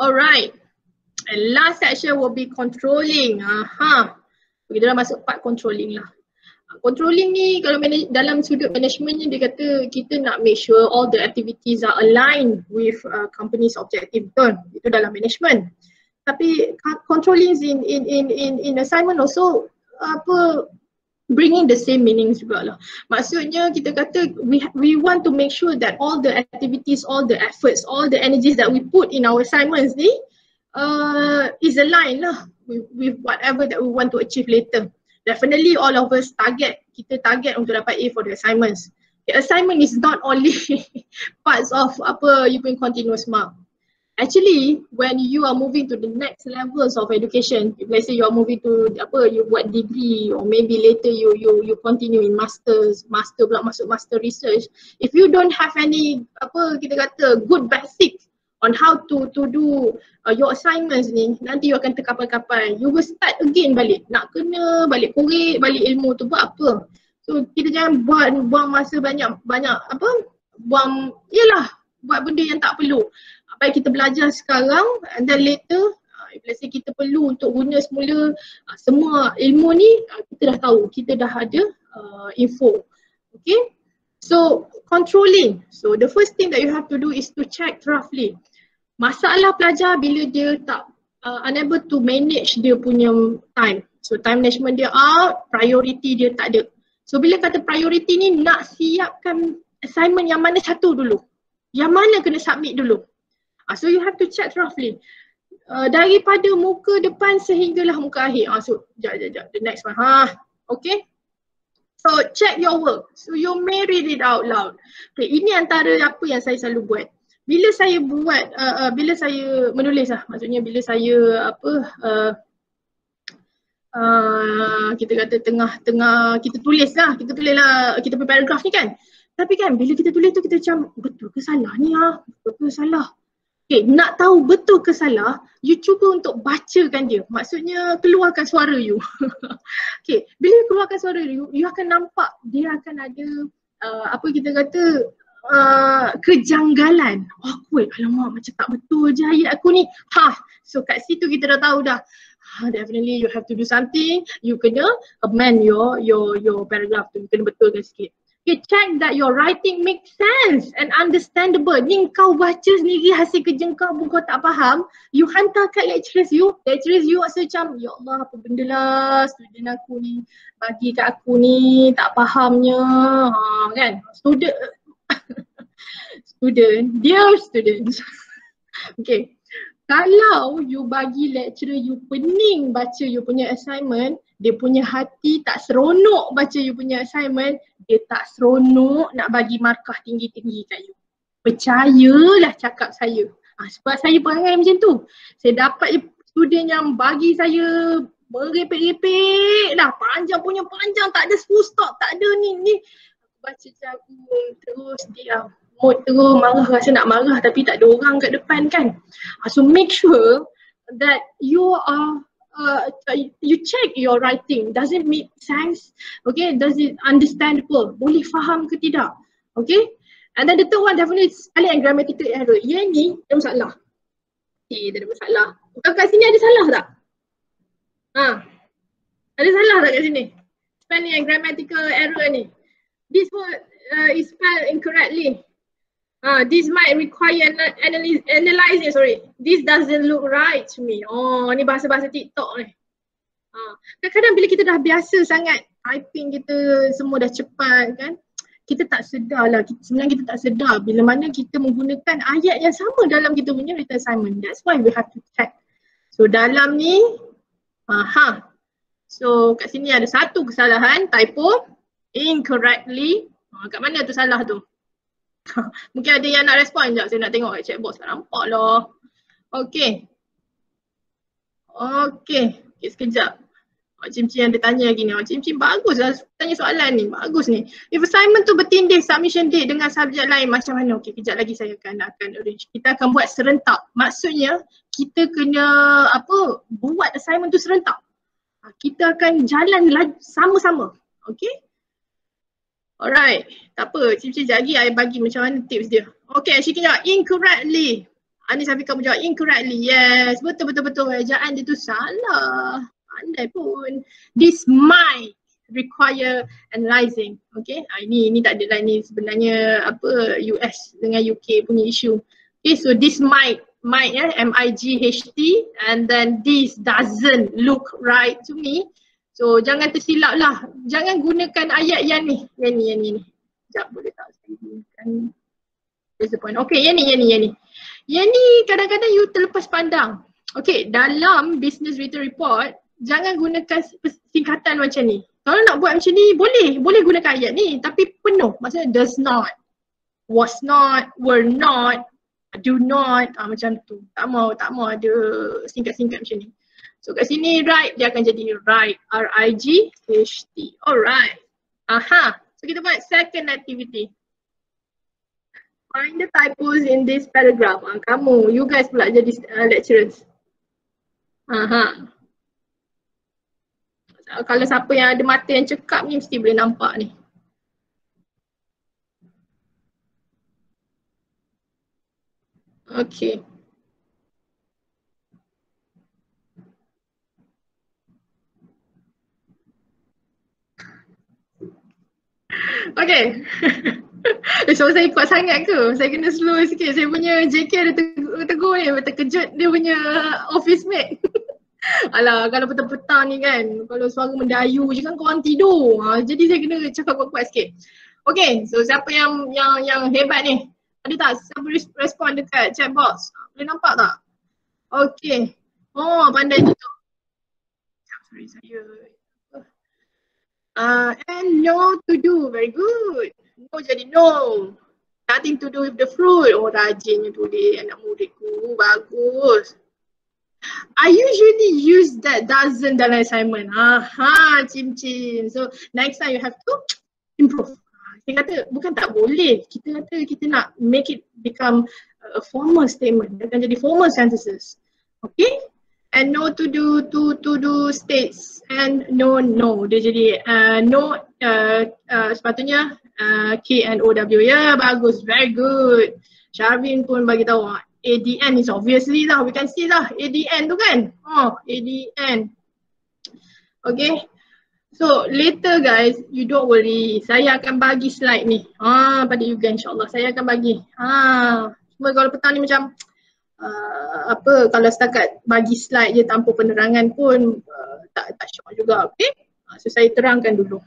Alright. And last section will be controlling. Kita dah masuk part controlling lah. Controlling ni kalau dalam sudut managementnya dia kata kita nak make sure all the activities are aligned with company's objective. Betul. Itu dalam management. Tapi controlling in assignment also bringing the same meaning jugalah. Maksudnya kita kata we want to make sure that all the activities, all the efforts, all the energies that we put in our assignments ni is aligned lah with whatever that we want to achieve later. Definitely all of us kita target untuk dapat A for the assignments. The assignment is not only parts of apa you punya continuous mark. Actually, when you are moving to the next levels of education, if let's say you are moving to you buat degree or maybe later you continue in master pula masuk master research. If you don't have any kita kata good basic on how to do your assignments ni, nanti you akan terkapal-kapal. You will start again balik, nak kena balik korek balik ilmu tu buat apa? So kita jangan buang masa banyak buat benda yang tak perlu. Baik kita belajar sekarang and then later if let's say kita perlu untuk guna semula semua ilmu ni, kita dah tahu, kita dah ada info. Okay, so controlling. So the first thing that you have to do is to check roughly. Masalah pelajar bila dia tak unable to manage dia punya time. So time management dia out, priority dia tak ada. So bila kata priority ni, nak siapkan assignment yang mana satu dulu, yang mana kena submit dulu. So you have to check roughly daripada muka depan sehinggalah muka akhir. So sekejap, the next one. Okay. So check your work. So you may read it out loud. Okay, ini antara apa yang saya selalu buat. Bila saya buat, bila saya menulis maksudnya bila saya kita kata tengah kita tulis lah kita punya paragraf ni kan. Tapi kan bila kita tulis tu kita macam betul ke salah ni betul ke salah. Okay, nak tahu betul ke salah, you cuba untuk bacakan dia. Maksudnya keluarkan suara you. Okay, bila keluarkan suara you, you akan nampak dia akan ada kita kata kejanggalan. Alamak macam tak betul je ayat aku ni. So kat situ kita dah tahu dah. Definitely you have to do something. You kena amend your paragraph tu. You kena betulkan sikit. Okay, check that your writing makes sense and understandable. Ni kau baca sendiri hasil kerja kau pun kau tak faham, you hantar kat lecturers you rasa macam, ya Allah apa benda lah student aku ni bagi kat aku ni tak fahamnya. Kan? Dear students. Okay. Kalau you bagi lecturer you pening baca you punya assignment, dia punya hati tak seronok baca you punya assignment, dia tak seronok nak bagi markah tinggi-tinggi kat you. Percayalah cakap saya. Sebab saya perangai macam tu. Saya dapat student yang bagi saya merepek-repek dah, panjang tak ada full stop, tak ada ni. Aku baca jagung terus diam. Mood terus marah, rasa nak marah tapi tak ada orang kat depan kan. So make sure that you are you check your writing. Does it make sense? Okay, does it understandable? Boleh faham ke tidak? Okay, and then the third one definitely spelling and grammatical error. Yang ni ada masalah. Tak ada masalah. Kat sini ada salah tak? Ada salah tak kat sini? Spelling and grammatical error ni. This word is spelled incorrectly. This might require analyzing. Sorry, this doesn't look right to me. Ni bahasa-bahasa TikTok ni. Kadang-kadang bila kita dah biasa sangat typing kita semua dah cepat kan, kita tak sedar lah. Sebenarnya kita tak sedar bila mana kita menggunakan ayat yang sama dalam kita punya written assignment. That's why we have to check. So dalam ni, so kat sini ada satu kesalahan, typo, incorrectly. Kat mana tu salah tu? Mungkin ada yang nak respon sekejap, saya nak tengok kat chat box, tak nampak lah. Okay, sekejap. Cim-cim ada tanya lagi ni. Cim-cim bagus lah tanya soalan ni, bagus ni. If assignment tu bertindih submission date dengan subjek lain macam mana? Okay, kejap lagi saya akan arrange. Kita akan buat serentak. Maksudnya kita kena buat assignment tu serentak. Kita akan jalan sama-sama. Okay. Alright, tak apa, cip-cip lagi saya bagi macam mana tips dia. Okay, Syiki jawab incorrectly. Anis Afiqah jawab incorrectly. Yes, betul. Ejaan dia tu salah. Pandai pun. This might require analyzing. Okay, ini tak ada lah, ni sebenarnya US dengan UK punya isu. Okay, so this might M-I-G-H-T and then this doesn't look right to me. So jangan tersilap lah. Jangan gunakan ayat yang ni. Yang ni. Sekejap boleh tak saya gunakan. There's the point. Okay, yang ni. Yang ni kadang-kadang you terlepas pandang. Okay, dalam business written report, jangan gunakan singkatan macam ni. Kalau nak buat macam ni, boleh gunakan ayat ni. Tapi penuh. Maksudnya does not, was not, were not, do not, macam tu. Tak mau ada singkat-singkat macam ni. So kat sini write, dia akan jadi write, R-I-G-H-T. Alright. So kita buat second activity. Find the typos in this paragraph. Kamu, you guys pula jadi lecturers. Kalau siapa yang ada mata yang cekap ni mesti boleh nampak ni. Okay. Okay. So saya kuat sangat ke? Saya kena slow sikit. Saya punya JK ada tegur ni, terkejut dia punya office mate. Alah, kalau petang-petang ni kan, kalau suara mendayu je kan korang tidur. Jadi saya kena cakap kuat-kuat sikit. Okay, so siapa yang hebat ni? Ada tak siapa respon dekat chat box? Boleh nampak tak? Okay. Oh, pandai tu. Sorry, saya. And no to do, very good. No jadi no. Nothing to do with the fruit. Oh, rajinnya tulis anak muridku, bagus. I usually use that doesn't dalam assignment. Cim-cim. So next time you have to improve. Kita kata bukan tak boleh. Kita kata kita nak make it become a formal statement. Dia akan jadi formal sentences. Okay? And no to do states and no. Dia jadi no sepatutnya K-N-O-W. Ya, bagus, very good. Sharvin pun bagi tahu ADN is obviously lah, we can see lah ADN tu kan. ADN. Okay. So later guys, you don't worry. Saya akan bagi slide ni. Pada you guys insyaAllah. Saya akan bagi. Cuma kalau petang ni macam kalau setakat bagi slide je tanpa penerangan pun tak syok juga. Okay. So saya terangkan dulu.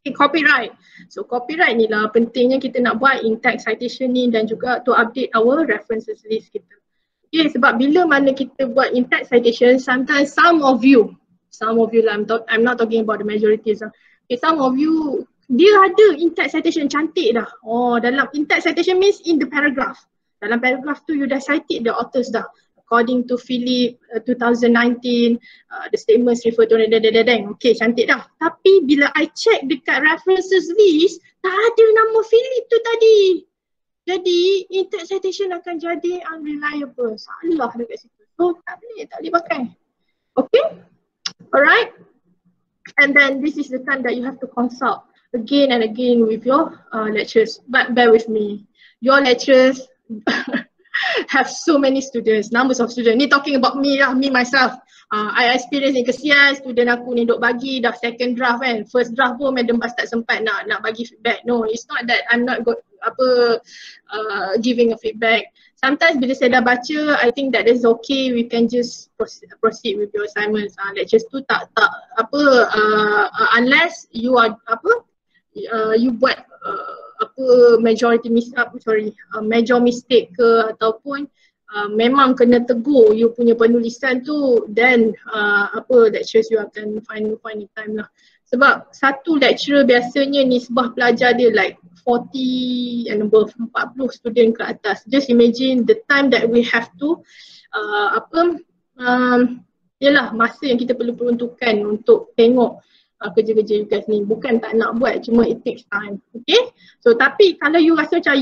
Okay, copyright. So copyright ni lah pentingnya kita nak buat in-text citation ni dan juga to update our references list kita. Okay, sebab bila mana kita buat in-text citation, sometimes some of you lah, I'm not talking about the majorities lah. Okay, some of you, dia ada in-text citation cantik dah. Dalam in-text citation means in the paragraph. Dalam paragraph tu you dah cited the authors dah. According to Philip 2019, the statements refer to okay, cantik dah. Tapi bila I check dekat references list, tak ada nama Philip tu tadi. Jadi in-text citation akan jadi unreliable. Salah dekat situ. So tak boleh pakai. Okay? Alright? And then this is the time that you have to consult again and again with your lecturers. But bear with me. Your lecturers have so many students, numbers of students. Ni talking about me lah, me myself. I experience ni, kesian student aku ni duk bagi dah second draft kan. First draft pun Madam Bas tak sempat nak bagi feedback. No, it's not that I'm not giving a feedback. Sometimes bila saya dah baca, I think that is okay, we can just proceed with your assignments. Lectures tu tak unless you are you buat major mistake ke ataupun memang kena tegur you punya penulisan tu, then lecturers you akan find time lah. Sebab satu lecturer biasanya nisbah pelajar dia like 40 and above, 40 student ke atas. Just imagine the time that we have to yalah masa yang kita perlu peruntukkan untuk tengok kerja-kerja you guys ni. Bukan tak nak buat, cuma it takes time. Okay? So tapi kalau you rasa macam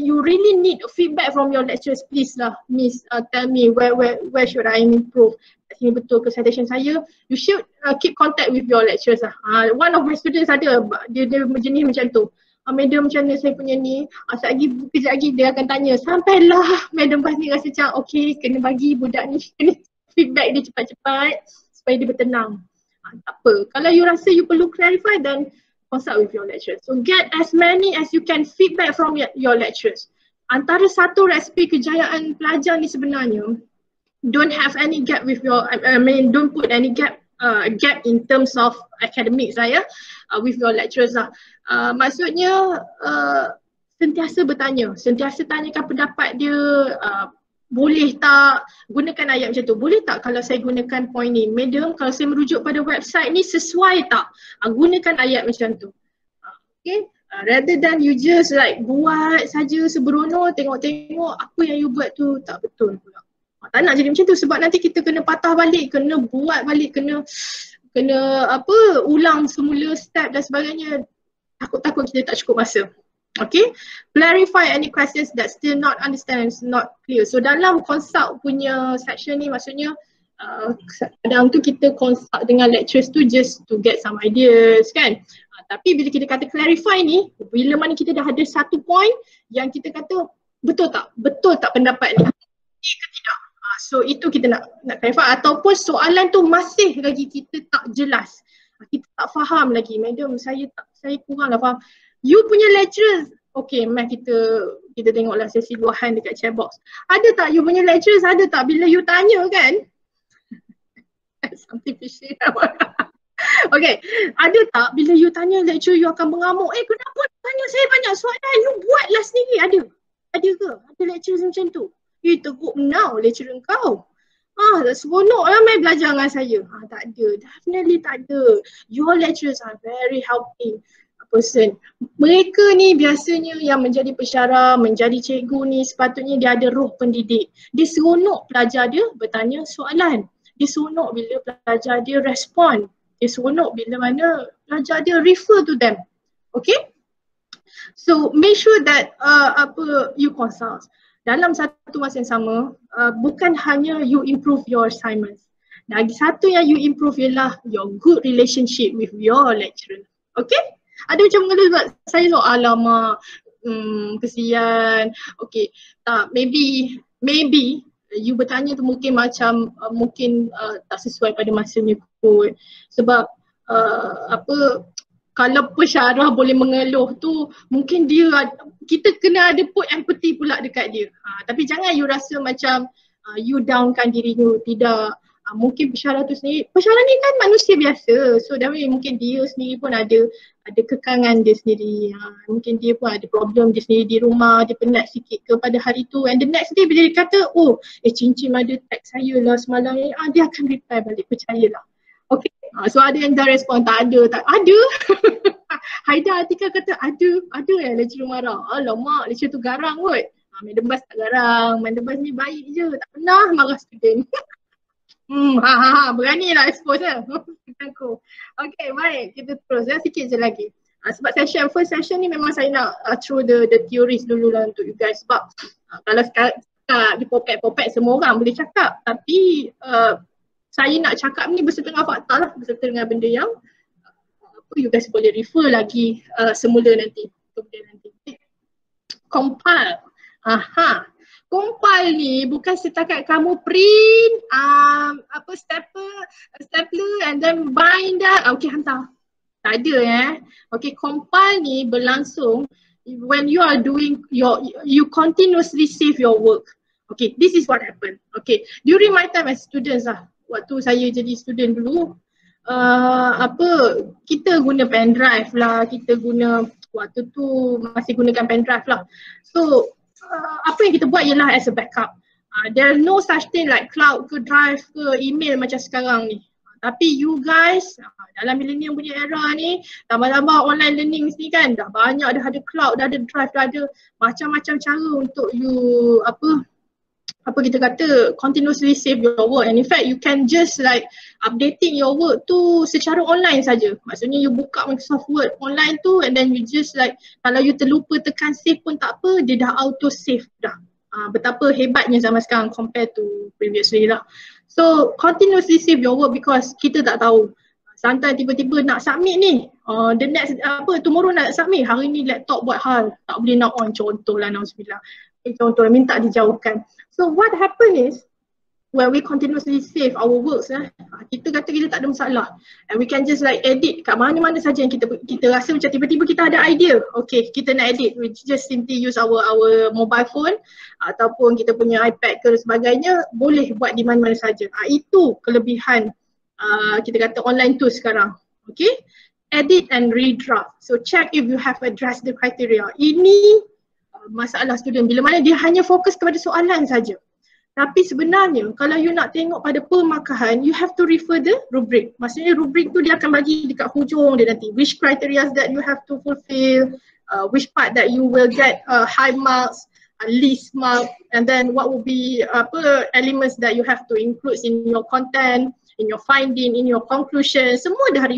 you really need feedback from your lecturers, please lah miss, tell me where should I improve. Sini betul ke citation saya. You should keep contact with your lecturers lah. One of my students ada, dia jenis macam tu. Madam macam mana saya punya ni, kejap lagi dia akan tanya, sampailah Madam Bas ni rasa macam okay, kena bagi budak ni feedback dia cepat-cepat supaya dia bertenang. Tak apa, kalau you rasa you perlu clarify, then consult with your lecturers. So get as many as you can feedback from your lecturers. Antara satu resipi kejayaan pelajar ni sebenarnya, don't have any gap with your, don't put any gap gap in terms of academics lah ya, with your lecturers lah. Maksudnya sentiasa bertanya, sentiasa tanyakan pendapat dia, boleh tak gunakan ayat macam tu, boleh tak kalau saya gunakan point ni, madam kalau saya merujuk pada website ni sesuai tak, gunakan ayat macam tu. Okay, rather than you just like buat saja seberono, tengok-tengok apa yang you buat tu tak betul pula. Tak nak jadi macam tu sebab nanti kita kena patah balik, kena buat balik, kena ulang semula step dan sebagainya. Takut-takut kita tak cukup masa. Okay, clarify any questions that still not understand, not clear. So dalam consult punya section ni maksudnya kadang tu kita consult dengan lecturers tu just to get some ideas kan. Tapi bila kita kata clarify ni, bila mana kita dah ada satu point yang kita kata betul tak pendapat ni, ke tidak. So itu kita nak clarify, ataupun soalan tu masih lagi kita tak jelas, kita tak faham lagi, madam saya kurang lah faham. You punya lecturers, okay math kita tengoklah sesi luahan dekat chat box. Ada tak you punya lecturers, ada tak bila you tanya kan? Something fishy. Okay, ada tak bila you tanya lecturer you akan mengamuk, kenapa tanya saya banyak soalan, you buatlah sendiri, ada ke? Ada lecturer macam tu? You teruk now lecturer kau. Seronok lah main belajar dengan saya. Tak ada, definitely tak ada. Your lecturers are very helping person. Mereka ni biasanya yang menjadi pensyarah, menjadi cikgu ni sepatutnya dia ada roh pendidik. Dia seronok pelajar dia bertanya soalan. Dia seronok bila pelajar dia respon. Dia seronok bila mana pelajar dia refer to them. Okay? So make sure that you consult. Dalam satu masa yang sama, bukan hanya you improve your assignments. Lagi satu yang you improve ialah your good relationship with your lecturer. Okay? Ada macam mengeluh sebab saya alamak, kesian. Okay, tak, maybe you bertanya tu mungkin macam tak sesuai pada masanya kot. Sebab kalau pensyarah boleh mengeluh tu mungkin kita kena ada put empathy pula dekat dia. Tapi jangan you rasa macam you downkan diri you, tidak. Mungkin pensyarah tu sendiri, pensyarah ni kan manusia biasa, so mungkin dia sendiri pun ada kekangan dia sendiri, mungkin dia pun ada problem dia sendiri di rumah, dia penat sikit ke pada hari tu, and the next day bila dia kata cincin ada text saya lah semalam ni, dia akan reply balik, percayalah. Okay, so ada yang dah respon, tak ada. Haida Atika kata ada yang lecturer marah, alamak lecturer tu garang kot. Madam Bas tak garang, Madam Bas ni baik je, tak pernah marah student. Beranilah expose aku. Okay, baik, kita terus sikit je lagi. Sebab first session ni memang saya nak through the theories dulu lah untuk you guys. Sebab kalau sekarang di popek semua orang boleh cakap, tapi saya nak cakap ni bersetengah fakta lah, berserta dengan benda yang you guys boleh refer lagi semula nanti. Compile. Compile ni bukan setakat kamu print stapler and then bind that, okay hantar. Tak ada Okay, compile ni berlangsung when you are doing you continuously save your work. Okay, this is what happened. Okay, during my time as students waktu saya jadi student dulu, kita guna pen drive lah, kita guna waktu tu masih gunakan pen drive lah. So apa yang kita buat ialah as a backup. There are no such thing like cloud ke drive ke email macam sekarang ni. Tapi you guys dalam millennium punya era ni, tambah-tambah online learning ni kan, dah banyak, dah ada cloud, dah ada drive, dah ada macam-macam cara untuk you kita kata continuously save your work, and in fact you can just like updating your work tu secara online saja. Maksudnya you buka Microsoft Word online tu and then you just like, kalau you terlupa tekan save pun tak apa, dia dah auto save dah. Betapa hebatnya zaman sekarang compare to previously lah. So continuously save your work because kita tak tahu, sometimes tiba-tiba nak submit ni, the next tomorrow nak submit, hari ni laptop buat hal tak boleh nak on, contohlah, nauzubillah. Contoh minta dijauhkan. So what happen is when we continuously save our works, kita kata kita tak ada masalah, and we can just like edit kat mana-mana saja yang kita rasa macam tiba-tiba kita ada idea, okay kita nak edit, we just simply use our mobile phone ataupun kita punya iPad ke sebagainya, boleh buat di mana-mana saja. Itu kelebihan kita kata online tools sekarang. Okay, edit and redraft. So check if you have addressed the criteria. Ini masalah student bila mana dia hanya fokus kepada soalan saja. Tapi sebenarnya kalau you nak tengok pada pemarkahan, you have to refer the rubric. Maksudnya rubric tu dia akan bagi dekat hujung dia nanti which criteria that you have to fulfill, which part that you will get high marks, least mark, and then what will be elements that you have to include in your content, in your finding, in your conclusion. Semua dah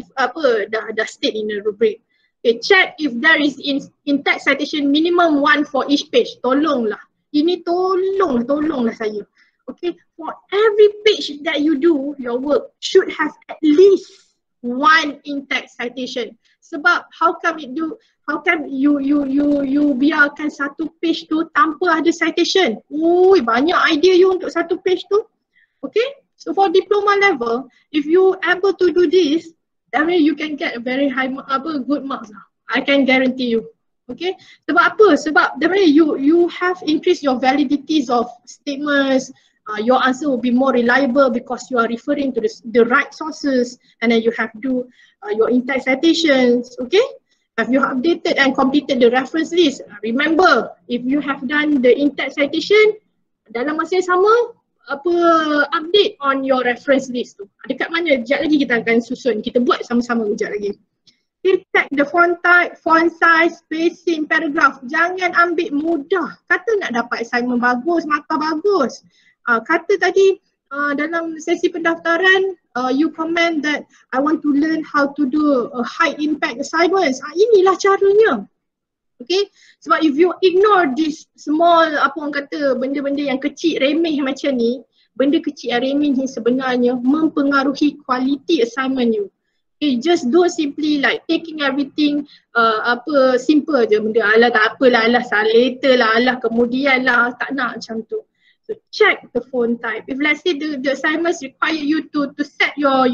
state in the rubric. Okay, check if there is in text citation minimum 1 for each page. Tolonglah. Ini tolonglah saya. Okay, for every page that you do, your work should have at least 1 in text citation. Sebab how come you biarkan satu page tu tanpa ada citation? Ui, banyak idea you untuk satu page tu. Okay, so for diploma level, if you able to do this, then you can get a very high good marks. I can guarantee you. Okay, sebab apa? Sebab you have increased your validities of statements. Your answer will be more reliable because you are referring to the right sources, and then you have do your in-text citations. Okay, have you updated and completed the reference list? Remember, if you have done the in-text citation, dalam masa yang sama update on your reference list tu. Dekat mana? Sekejap lagi kita akan susun. Kita buat sama-sama sekejap lagi. Check the font type, font size, spacing, paragraph. Jangan ambil mudah. Kata nak dapat assignment bagus, markah bagus. Kata tadi dalam sesi pendaftaran, you comment that I want to learn how to do a high impact assignments. Inilah caranya. Okay, sebab if you ignore this small benda-benda yang kecil, remeh macam ni, benda kecil yang remeh ni sebenarnya mempengaruhi quality assignment you. Okay, just don't simply like taking everything simple je benda, alah tak apalah, alah later lah, alah kemudian lah, tak nak macam tu. So check the font type. If let's say the assignments require you to set your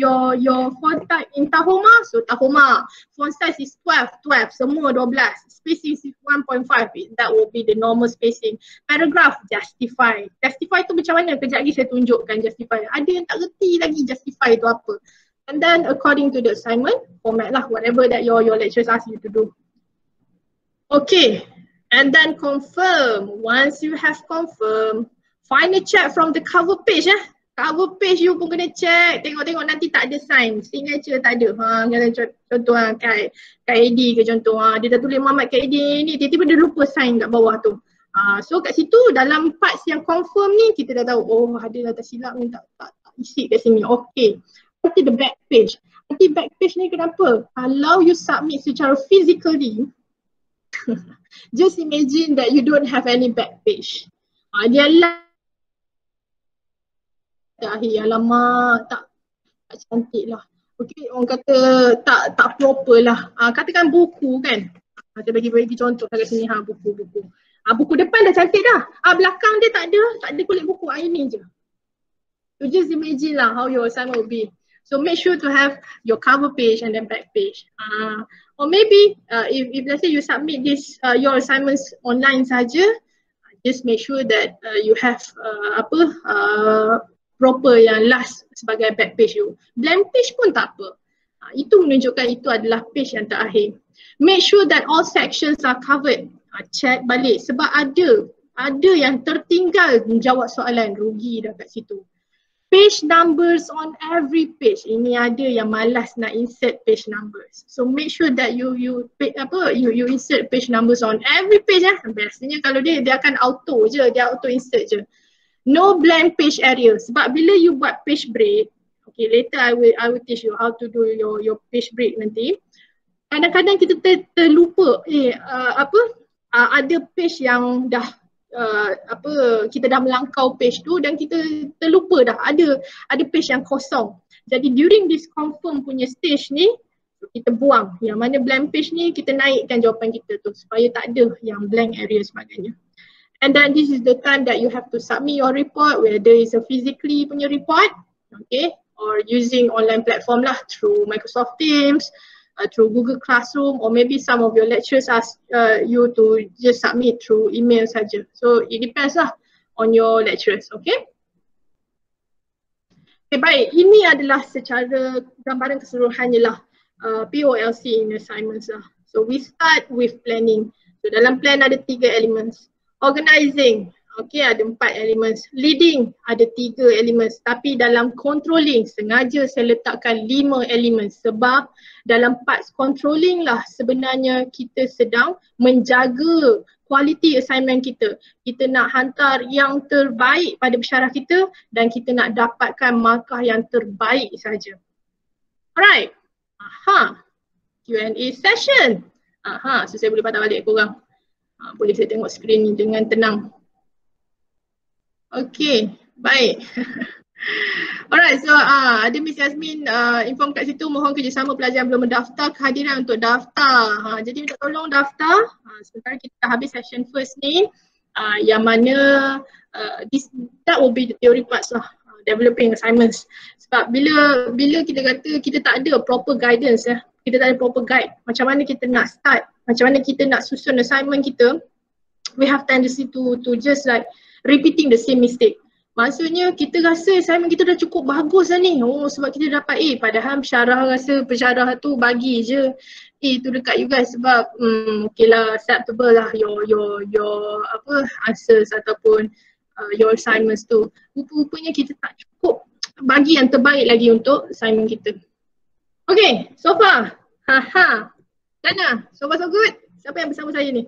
font type in Tahoma, so Tahoma. Font size is 12, semua 12. Spacing is 1.5, that will be the normal spacing. Paragraph, justify. Justify tu macam mana? Kejap lagi saya tunjukkan justify. Ada yang tak reti lagi justify tu apa. And then according to the assignment, format lah, whatever that your lecturers ask you to do. Okay, and then confirm. Once you have confirmed, find a check from the cover page. Cover page you pun kena check. Tengok-tengok nanti tak ada sign. Signature tak ada. Contoh Kak Edi ke contoh. Dia dah tulis Muhammad Kak Edi ni. Tiba-tiba dia lupa sign kat bawah tu. So kat situ dalam parts yang confirm ni kita dah tahu. Oh ada dah tersilap ni tak isi kat sini. Okay. Nanti the back page. Nanti back page ni kenapa? Kalau you submit secara physically, just imagine that you don't have any back page. Dia akhir, alamak tak cantik lah. Okay, orang kata tak proper lah. Katakan buku kan. Saya bagi contoh kat sini buku. Buku depan dah cantik dah. Belakang dia tak ada kulit buku. Ini je. So just imagine lah how your assignment will be. So make sure to have your cover page and then back page. Or maybe if let's say you submit this your assignments online saja, just make sure that you have proper yang last sebagai back page you. Blank page pun tak apa. Itu menunjukkan itu adalah page yang terakhir. Make sure that all sections are covered. Check balik sebab ada yang tertinggal menjawab soalan, rugi dah kat situ. Page numbers on every page. Ini ada yang malas nak insert page numbers. So make sure that you insert page numbers on every page. Biasanya kalau dia akan auto je, dia auto insert je. No blank page area. Sebab bila you buat page break, okay, later I will teach you how to do your page break nanti. Kadang-kadang kita terlupa ada page yang dah kita dah melangkau page tu dan kita terlupa dah ada page yang kosong. Jadi during this confirm punya stage ni kita buang. Yang mana blank page ni kita naikkan jawapan kita tu supaya tak ada yang blank area sebagainya. And then this is the time that you have to submit your report, whether it's a physically punya report, okay, or using online platform lah through Microsoft Teams, through Google Classroom, or maybe some of your lecturers ask you to just submit through email saja. So it depends lah on your lecturers, okay? Okay, baik. Ini adalah secara gambaran keseluruhannya lah POLC in assignments lah. So we start with planning. So dalam plan ada 3 elements. Organizing, okay, ada 4 elements. Leading, ada 3 elements. Tapi dalam controlling, sengaja saya letakkan 5 elements. Sebab dalam parts controlling lah sebenarnya kita sedang menjaga quality assignment kita. Kita nak hantar yang terbaik pada pensyarah kita dan kita nak dapatkan markah yang terbaik saja. Alright. Q&A session. So saya boleh patah balik korang. Boleh saya tengok skrin ni dengan tenang. Okay, baik. Alright, so ada Miss Yasmin inform kat situ mohon kerjasama pelajar yang belum mendaftar kehadiran untuk daftar. Jadi minta tolong daftar. Sementara kita habis session first ni yang mana that will be the theory parts lah, developing assignments. Sebab bila kita kata kita tak ada proper guidance kita tak ada proper guide macam mana kita nak start, macam mana kita nak susun assignment kita, we have tendency to just like repeating the same mistake. Maksudnya kita rasa assignment kita dah cukup bagus lah ni. Sebab kita dapat A, padahal pensyarah tu bagi je A tu dekat you guys sebab okay lah, acceptable lah your answers ataupun your assignments tu. Rupa-rupanya kita tak cukup bagi yang terbaik lagi untuk assignment kita. Okay, so far. Dana, so far so good? Siapa yang bersama saya ni?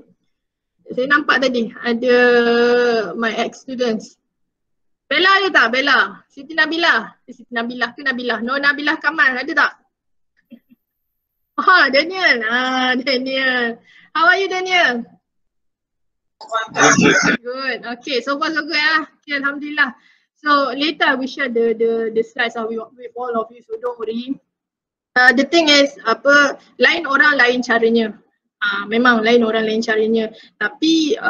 Saya nampak tadi ada my ex-students. Bella ada tak? Bella? Siti Nabilah? Siti Nabilah ke Nabilah? No, Nabilah Kamal ada tak? Daniel. Daniel. How are you, Daniel? Good. Okay, so far so good Okay, Alhamdulillah. So later we share the slides with all of you, so don't worry. The thing is, lain orang lain caranya. Memang lain orang lain caranya. Tapi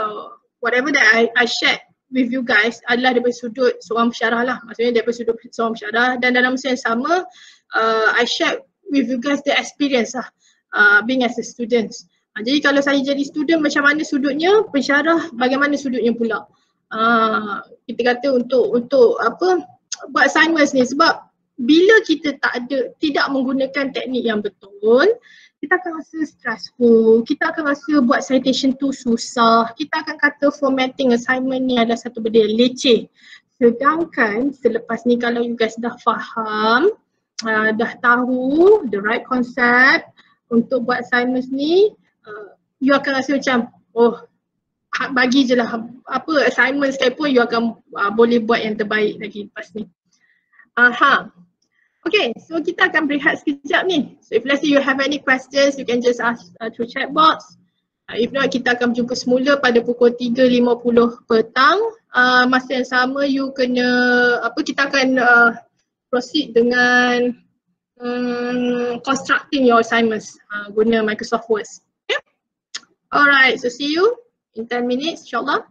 whatever that I shared with you guys adalah daripada sudut seorang pensyarah lah. Maksudnya daripada sudut seorang pensyarah dan dalam masa yang sama I share with you guys the experience lah being as a student. Jadi kalau saya jadi student macam mana sudutnya, pensyarah bagaimana sudutnya pula. Kita kata untuk buat assignments ni sebab bila kita tidak menggunakan teknik yang betul, kita akan rasa stressful, kita akan rasa buat citation tu susah, kita akan kata formatting assignment ni adalah satu benda yang leceh. Sedangkan selepas ni kalau you guys dah faham, dah tahu the right concept untuk buat assignments ni, you akan rasa macam bagi je lah assignment sekalipun you akan boleh buat yang terbaik lagi lepas ni. Okay, so kita akan berehat sekejap ni. So if let's say you have any questions, you can just ask through chat box. If not, kita akan berjumpa semula pada pukul 3.50 petang. Masa yang sama you kena, kita akan proceed dengan constructing your assignments guna Microsoft Word. Okay? Alright, so see you in 10 minutes insyaAllah.